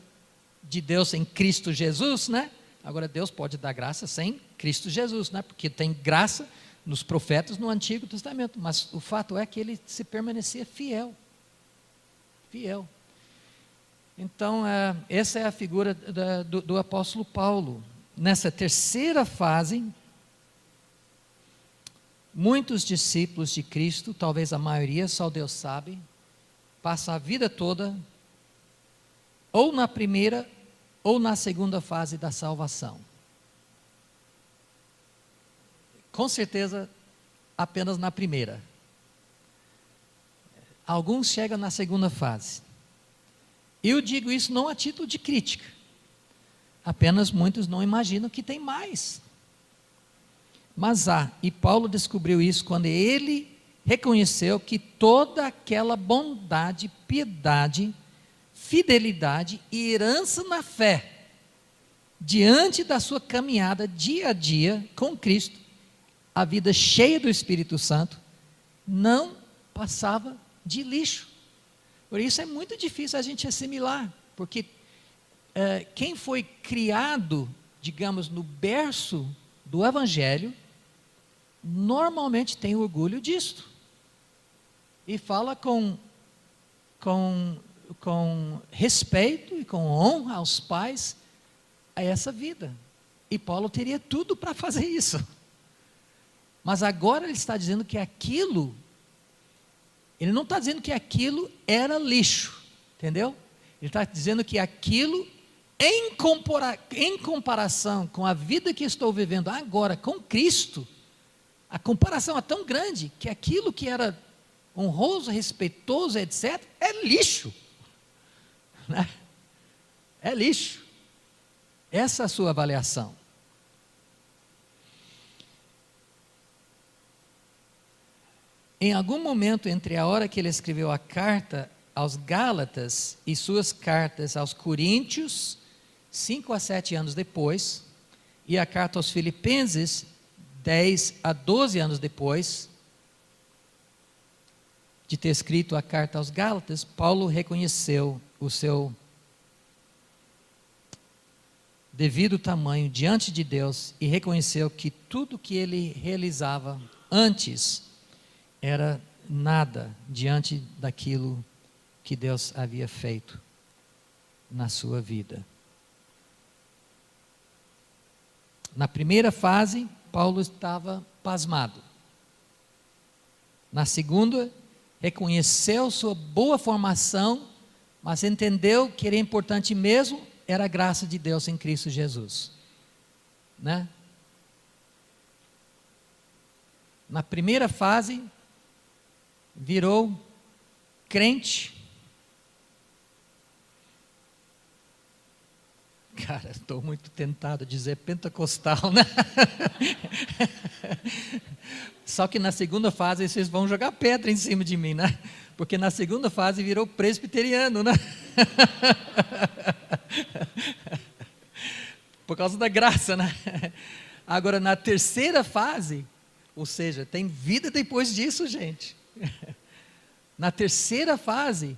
S1: de Deus em Cristo Jesus, né? Agora, Deus pode dar graça sem Cristo Jesus, né? Porque tem graça nos profetas no Antigo Testamento, mas o fato é que ele se permanecia fiel. Fiel. Então, essa é a figura do apóstolo Paulo. Nessa terceira fase, muitos discípulos de Cristo, talvez a maioria, só Deus sabe, passam a vida toda ou na primeira ou na segunda fase da salvação. Com certeza, apenas na primeira. Alguns chegam na segunda fase. Eu digo isso não a título de crítica. Apenas muitos não imaginam que tem mais. Mas e Paulo descobriu isso quando ele reconheceu que toda aquela bondade, piedade, fidelidade e herança na fé, diante da sua caminhada dia a dia com Cristo, a vida cheia do Espírito Santo, não passava de lixo. Por isso é muito difícil a gente assimilar, porque quem foi criado, digamos, no berço do Evangelho, normalmente tem orgulho disto. E fala com respeito e com honra aos pais a essa vida. E Paulo teria tudo para fazer isso. Mas agora ele está dizendo que aquilo, ele não está dizendo que aquilo era lixo, entendeu? Ele está dizendo que aquilo, em comparação com a vida que estou vivendo agora com Cristo, a comparação é tão grande que aquilo que era honroso, respeitoso, etc., é lixo. Né? É lixo. Essa é a sua avaliação. Em algum momento entre a hora que ele escreveu a carta aos Gálatas e suas cartas aos Coríntios, 5 a 7 anos depois, e a carta aos Filipenses, 10 a 12 anos depois de ter escrito a carta aos Gálatas, Paulo reconheceu o seu devido tamanho diante de Deus e reconheceu que tudo que ele realizava antes era nada diante daquilo que Deus havia feito na sua vida. Na primeira fase, Paulo estava pasmado. Na segunda, reconheceu sua boa formação, mas entendeu que era importante mesmo, era a graça de Deus em Cristo Jesus. Né? Na primeira fase, virou crente. Cara, estou muito tentado a dizer pentecostal, né? Só que na segunda fase vocês vão jogar pedra em cima de mim, né? Porque na segunda fase virou presbiteriano, né? Por causa da graça, né? Agora na terceira fase, ou seja, tem vida depois disso, gente. Na terceira fase,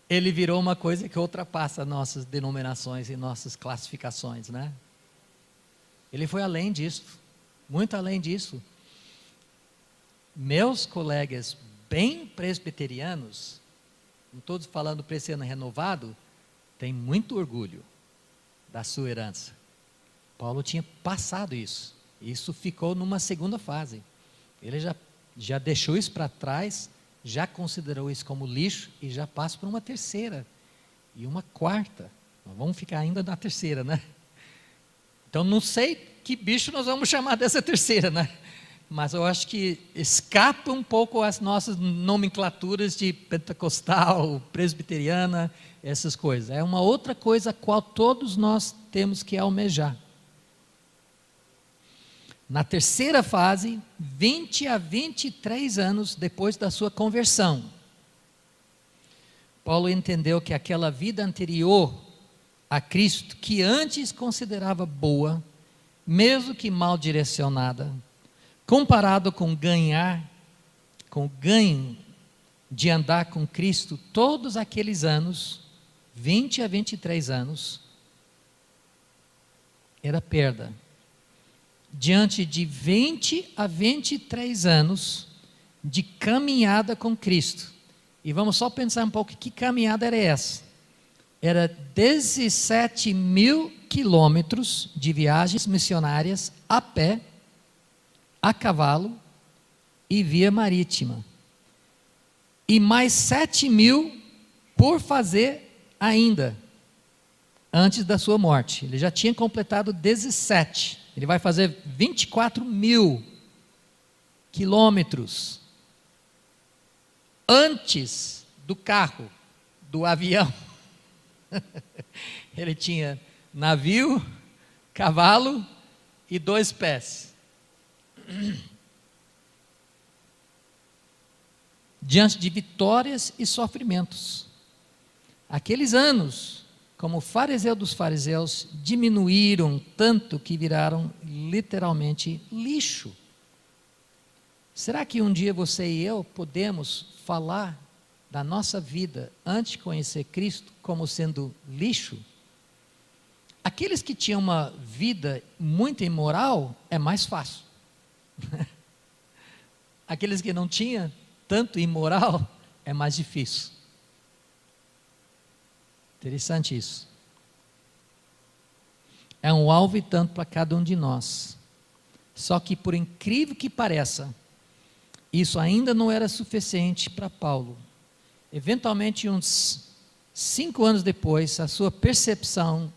S1: ele virou uma coisa que ultrapassa nossas denominações e nossas classificações, né? Ele foi além disso, muito além disso. Meus colegas bem presbiterianos, não estou falando presbiteriano renovado, têm muito orgulho da sua herança. Paulo tinha passado isso. Isso ficou numa segunda fase. Ele já deixou isso para trás, já considerou isso como lixo e já passa para uma terceira e uma quarta. Nós vamos ficar ainda na terceira, né? Então não sei que bicho nós vamos chamar dessa terceira, né? Mas eu acho que escapa um pouco as nossas nomenclaturas de pentecostal, presbiteriana, essas coisas. É uma outra coisa a qual todos nós temos que almejar. Na terceira fase, 20 a 23 anos depois da sua conversão, Paulo entendeu que aquela vida anterior a Cristo, que antes considerava boa, mesmo que mal direcionada, comparado com o ganho de andar com Cristo todos aqueles anos, 20 a 23 anos, era perda. Diante de 20 a 23 anos de caminhada com Cristo. E vamos só pensar um pouco, que caminhada era essa? Era 17 mil quilômetros de viagens missionárias a pé, a cavalo e via marítima. E mais 7 mil por fazer ainda, antes da sua morte. Ele já tinha completado 17. Ele vai fazer 24 mil quilômetros antes do carro, do avião. Ele tinha navio, cavalo e 2 pés. Diante de vitórias e sofrimentos. Aqueles anos, como fariseu dos fariseus, diminuíram tanto que viraram literalmente lixo. Será que um dia você e eu podemos falar da nossa vida antes de conhecer Cristo como sendo lixo, aqueles que tinham uma vida muito imoral é mais fácil. Aqueles que não tinham tanto imoral é mais difícil. Interessante isso. É um alvo e tanto para cada um de nós. Só que, por incrível que pareça, isso ainda não era suficiente para Paulo. Eventualmente, uns 5 anos depois, a sua percepção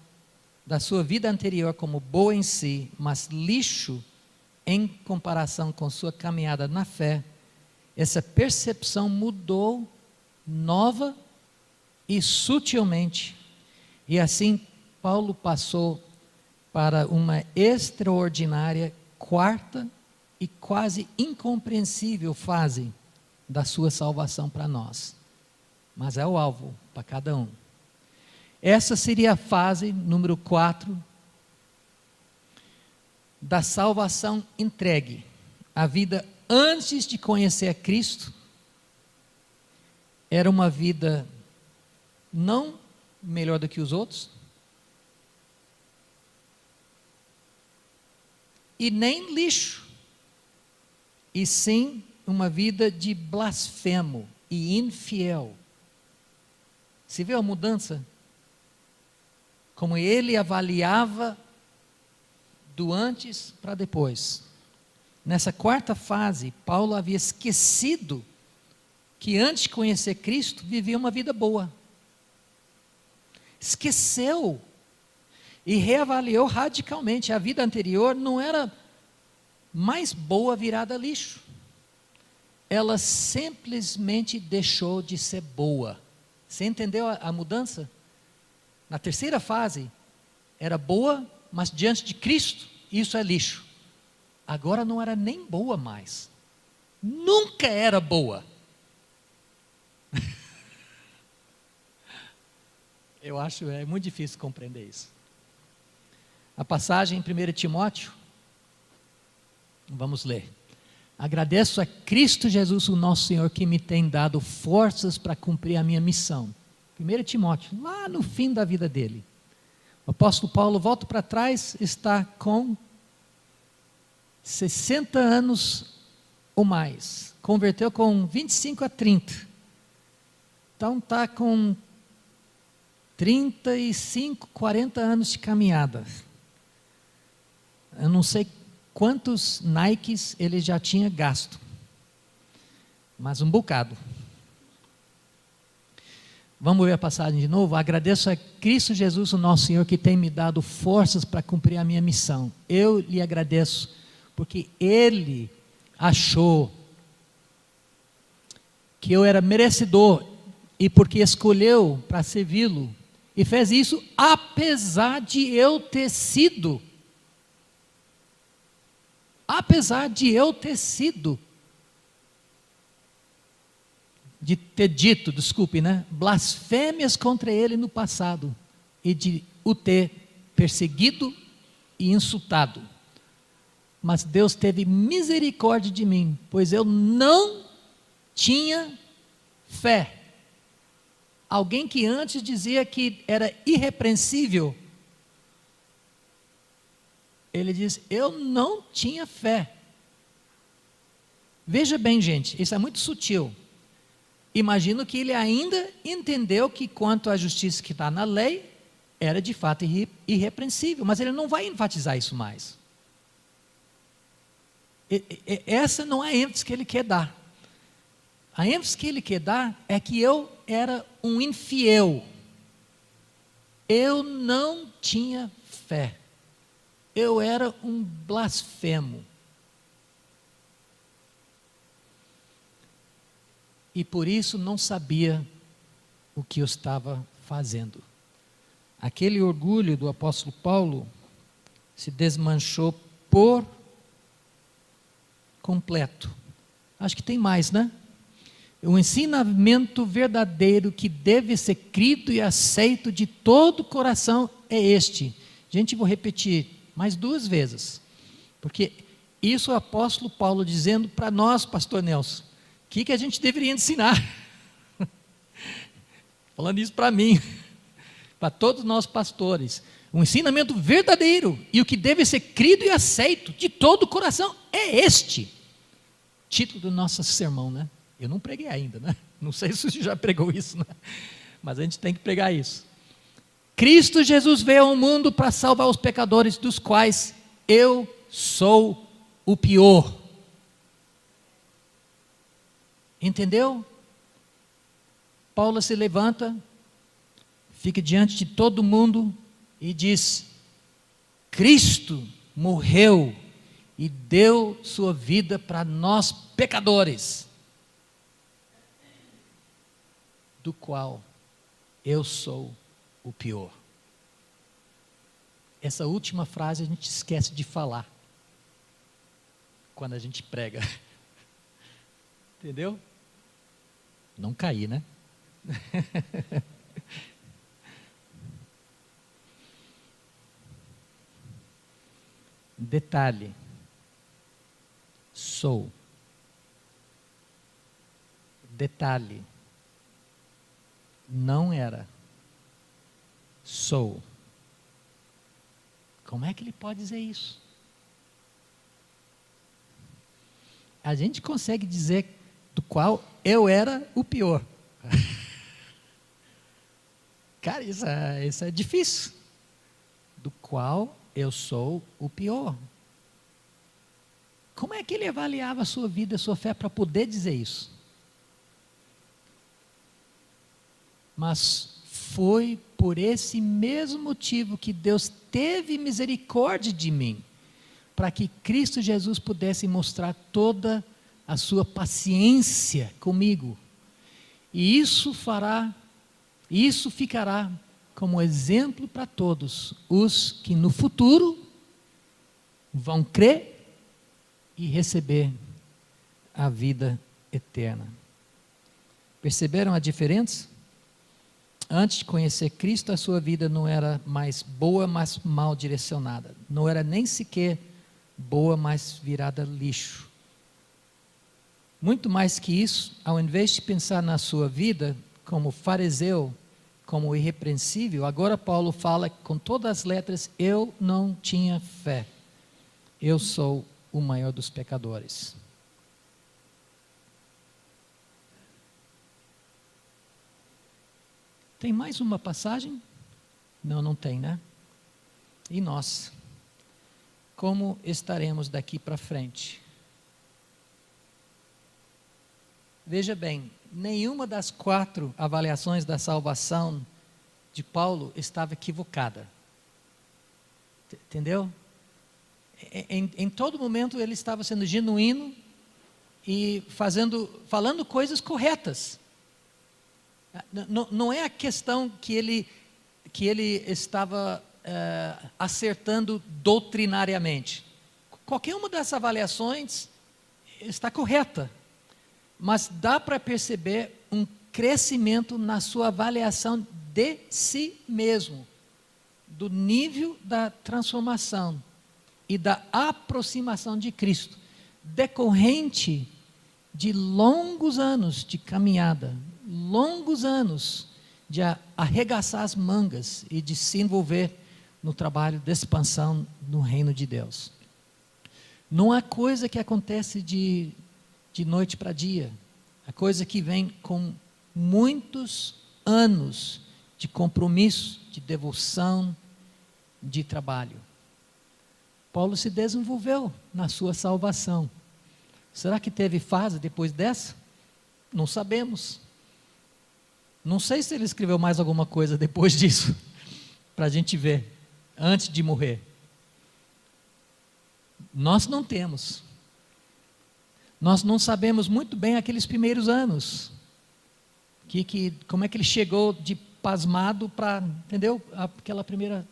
S1: da sua vida anterior como boa em si, mas lixo em comparação com sua caminhada na fé, essa percepção mudou nova e sutilmente. E assim, Paulo passou para uma extraordinária quarta e quase incompreensível fase da sua salvação para nós. Mas é o alvo para cada um. Essa seria a fase número 4 da salvação entregue. A vida antes de conhecer a Cristo era uma vida não melhor do que os outros, e nem lixo, e sim uma vida de blasfemo e infiel. Você vê a mudança? Como ele avaliava do antes para depois. Nessa quarta fase, Paulo havia esquecido que antes de conhecer Cristo, vivia uma vida boa. Esqueceu e reavaliou radicalmente. A vida anterior não era mais boa virada lixo. Ela simplesmente deixou de ser boa. Você entendeu a mudança? Na terceira fase, era boa, mas diante de Cristo, isso é lixo. Agora não era nem boa mais. Nunca era boa. Eu acho é muito difícil compreender isso. A passagem em 1 Timóteo, vamos ler. Agradeço a Cristo Jesus, o nosso Senhor, que me tem dado forças para cumprir a minha missão. 1 Timóteo, lá no fim da vida dele. O apóstolo Paulo, volta para trás, está com 60 anos ou mais. Converteu com 25 a 30. Então está com 35, 40 anos de caminhada. Eu não sei quantos Nikes ele já tinha gasto, mas um bocado. Vamos ver a passagem de novo? Agradeço a Cristo Jesus, o nosso Senhor, que tem me dado forças para cumprir a minha missão. Eu lhe agradeço, porque Ele achou que eu era merecedor, e porque escolheu para servi-lo, e fez isso apesar de eu ter sido de ter dito, blasfêmias contra ele no passado, e de o ter perseguido e insultado. Mas Deus teve misericórdia de mim, pois eu não tinha fé. Alguém que antes dizia que era irrepreensível, ele diz, eu não tinha fé. Veja bem, gente, isso é muito sutil. Imagino que ele ainda entendeu que quanto à justiça que está na lei, era de fato irrepreensível, mas ele não vai enfatizar isso mais. Essa não é a ênfase que ele quer dar. A ênfase que ele quer dar é que eu era um infiel. Eu não tinha fé. Eu era um blasfemo. E por isso não sabia o que eu estava fazendo. Aquele orgulho do apóstolo Paulo se desmanchou por completo. Acho que tem mais, né? O ensinamento verdadeiro que deve ser crido e aceito de todo o coração é este. Gente, vou repetir mais 2 vezes, porque isso é o apóstolo Paulo dizendo para nós, pastor Nelson, o que a gente deveria ensinar? falando isso para mim, para todos nós pastores. O ensinamento verdadeiro e o que deve ser crido e aceito de todo o coração é este. Título do nosso sermão, né? Eu não preguei ainda, né? Não sei se você já pregou isso, né? Mas a gente tem que pregar isso. Cristo Jesus veio ao mundo para salvar os pecadores, dos quais eu sou o pior. Entendeu? Paulo se levanta, fica diante de todo mundo e diz: Cristo morreu e deu sua vida para nós pecadores, do qual eu sou o pior. Essa última frase a gente esquece de falar quando a gente prega. Entendeu? Não caí, né? Detalhe: sou. Detalhe: não era. Sou. Como é que ele pode dizer isso? A gente consegue dizer do qual eu era o pior. Cara, isso é difícil. Do qual eu sou o pior. Como é que ele avaliava a sua vida, a sua fé, para poder dizer isso? Mas foi por esse mesmo motivo que Deus teve misericórdia de mim, para que Cristo Jesus pudesse mostrar toda a sua paciência comigo. E isso ficará como exemplo para todos os que no futuro vão crer e receber a vida eterna. Perceberam a diferença? Antes de conhecer Cristo, a sua vida não era mais boa, mas mal direcionada. Não era nem sequer boa, mas virada lixo. Muito mais que isso, ao invés de pensar na sua vida como fariseu, como irrepreensível, agora Paulo fala com todas as letras: eu não tinha fé. Eu sou o maior dos pecadores. Tem mais uma passagem? Não, não tem, né? E nós? Como estaremos daqui para frente? Veja bem, nenhuma das 4 avaliações da salvação de Paulo estava equivocada. Entendeu? Em todo momento ele estava sendo genuíno e falando coisas corretas. Não é a questão que ele estava acertando doutrinariamente. Qualquer uma das avaliações está correta, mas dá para perceber um crescimento na sua avaliação de si mesmo, do nível da transformação e da aproximação de Cristo, decorrente de longos anos de caminhada, longos anos de arregaçar as mangas e de se envolver no trabalho de expansão no reino de Deus. Não há coisa que acontece de noite para dia. A coisa que vem com muitos anos de compromisso, de devoção, de trabalho. Paulo se desenvolveu na sua salvação. Será que teve fase depois dessa? Não sabemos. Não sei se ele escreveu mais alguma coisa depois disso, para a gente ver, antes de morrer. Nós não temos. Nós não sabemos muito bem aqueles primeiros anos. Como é que ele chegou de pasmado para, entendeu?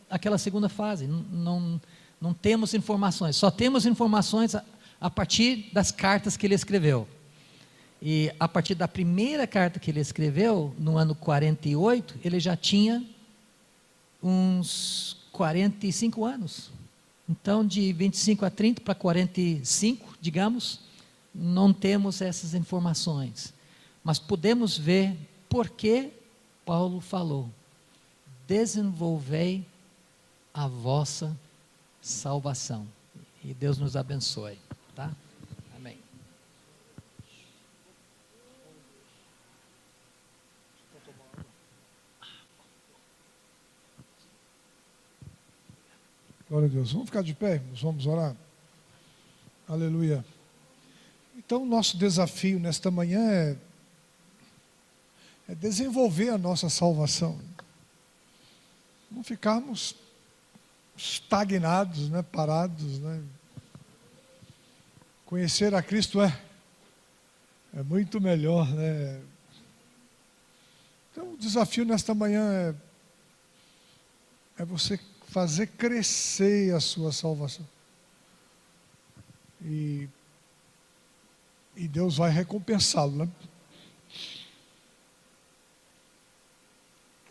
S1: Aquela segunda fase. Não temos informações. Só temos informações a partir das cartas que ele escreveu. E a partir da primeira carta que ele escreveu, no ano 48, ele já tinha uns 45 anos. Então, de 25 a 30 para 45, digamos, não temos essas informações. Mas podemos ver por que Paulo falou: desenvolvei a vossa salvação. E Deus nos abençoe, tá? Amém.
S2: Glória a Deus. Vamos ficar de pé, irmãos, vamos orar. Aleluia. Então, nosso desafio nesta manhã é desenvolver a nossa salvação. Não ficarmos estagnados, né, parados, né? Conhecer a Cristo é muito melhor, né? Então, o desafio nesta manhã é você fazer crescer a sua salvação. E Deus vai recompensá-lo, né?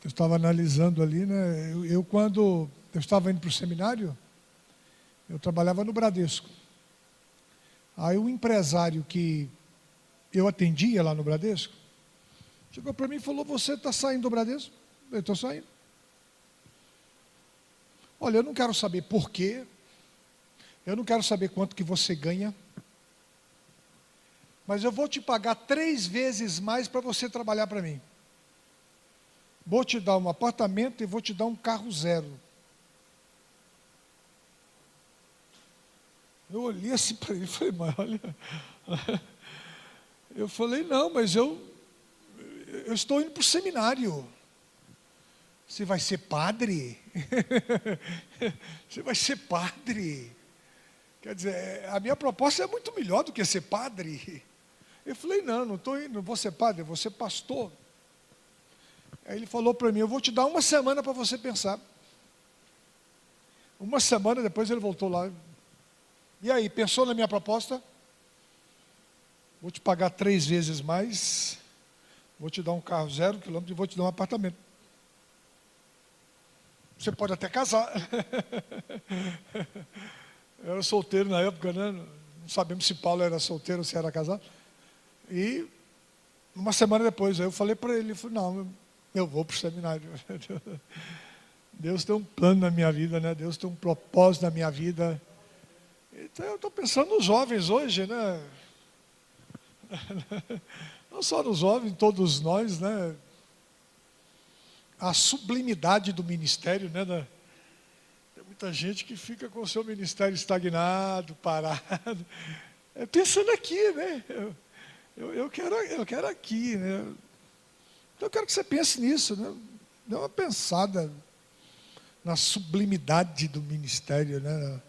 S2: Eu estava analisando ali, né? Eu quando eu estava indo para o seminário, eu trabalhava no Bradesco. Aí o empresário que eu atendia lá no Bradesco, chegou para mim e falou: você está saindo do Bradesco? Eu estou saindo. Olha, eu não quero saber por quê, eu não quero saber quanto que você ganha, mas eu vou te pagar 3 vezes mais para você trabalhar para mim. Vou te dar um apartamento e vou te dar um carro zero. Eu olhei assim para ele e falei: mas olha, eu falei: não, mas eu estou indo para o seminário. Você vai ser padre? Você vai ser padre? Quer dizer, a minha proposta é muito melhor do que ser padre. Eu falei: não, não estou indo, não vou ser padre, eu vou ser pastor. Aí ele falou para mim: eu vou te dar 1 semana para você pensar. 1 semana depois ele voltou lá. E aí, pensou na minha proposta? Vou te pagar 3 vezes mais, vou te dar um carro 0 quilômetro e vou te dar um apartamento. Você pode até casar. Eu era solteiro na época, né? Não sabemos se Paulo era solteiro ou se era casado. E 1 semana depois, aí eu falei para ele, não, eu vou para o seminário. Deus tem um plano na minha vida, né? Deus tem um propósito na minha vida. Então eu estou pensando nos jovens hoje, né? Não só nos jovens, todos nós, né? A sublimidade do ministério, né? Tem muita gente que fica com o seu ministério estagnado, parado. Pensando aqui, né? Eu quero aqui, né? Então eu quero que você pense nisso, né? Dê uma pensada na sublimidade do ministério, né?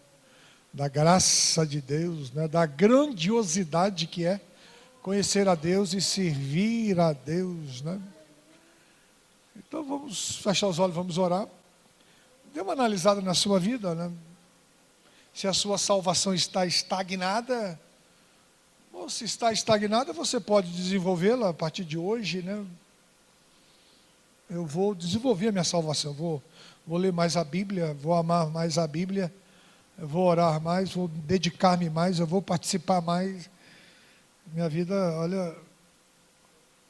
S2: Da graça de Deus, né? Da grandiosidade que é conhecer a Deus e servir a Deus, né? Então vamos fechar os olhos, vamos orar. Dê uma analisada na sua vida, né? Se a sua salvação está estagnada, ou se está estagnada, você pode desenvolvê-la a partir de hoje, né? Eu vou desenvolver a minha salvação, vou ler mais a Bíblia, vou amar mais a Bíblia, eu vou orar mais, vou dedicar-me mais, eu vou participar mais. Minha vida, olha,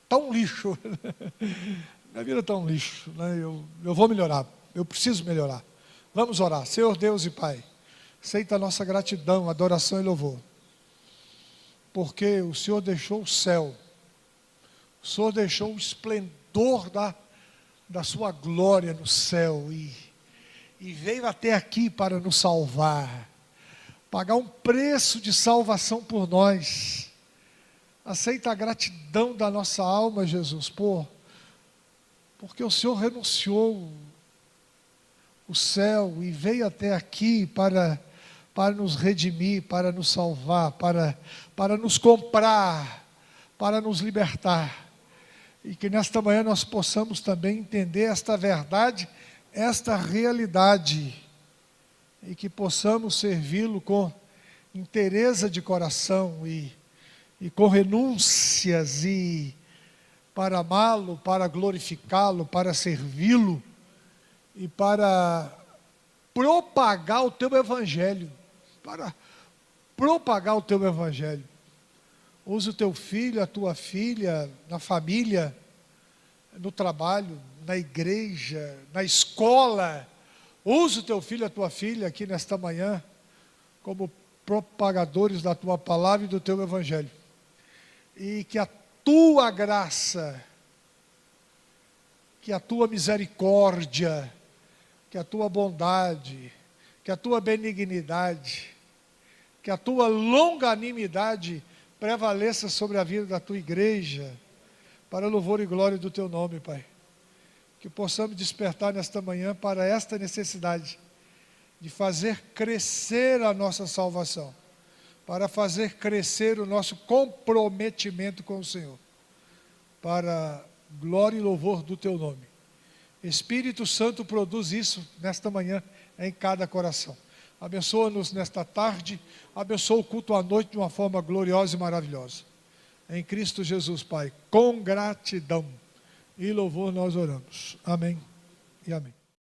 S2: está um lixo. Minha vida está um lixo, né? Eu vou melhorar, eu preciso melhorar. Vamos orar. Senhor Deus e Pai, aceita a nossa gratidão, adoração e louvor. Porque o Senhor deixou o céu, o Senhor deixou o esplendor da sua glória no céu e veio até aqui para nos salvar, pagar um preço de salvação por nós. Aceita a gratidão da nossa alma, Jesus, porque o Senhor renunciou o céu e veio até aqui para nos redimir, para nos salvar, para nos comprar, para nos libertar. E que nesta manhã nós possamos também entender esta verdade, esta realidade, e que possamos servi-lo com inteireza de coração e com renúncias, e para amá-lo, para glorificá-lo, para servi-lo e para propagar o teu evangelho, para propagar o teu evangelho. Use o teu filho, a tua filha, na família, no trabalho, na igreja, na escola. Usa o teu filho, a tua filha aqui nesta manhã como propagadores da tua palavra e do teu evangelho. E que a tua graça, que a tua misericórdia, que a tua bondade, que a tua benignidade, que a tua longanimidade prevaleça sobre a vida da tua igreja, para louvor e glória do teu nome, Pai. Que possamos despertar nesta manhã para esta necessidade de fazer crescer a nossa salvação, para fazer crescer o nosso comprometimento com o Senhor, para glória e louvor do teu nome. Espírito Santo, produz isso nesta manhã em cada coração. Abençoa-nos nesta tarde, abençoa o culto à noite de uma forma gloriosa e maravilhosa. Em Cristo Jesus, Pai, com gratidão e louvor nós oramos. Amém e amém.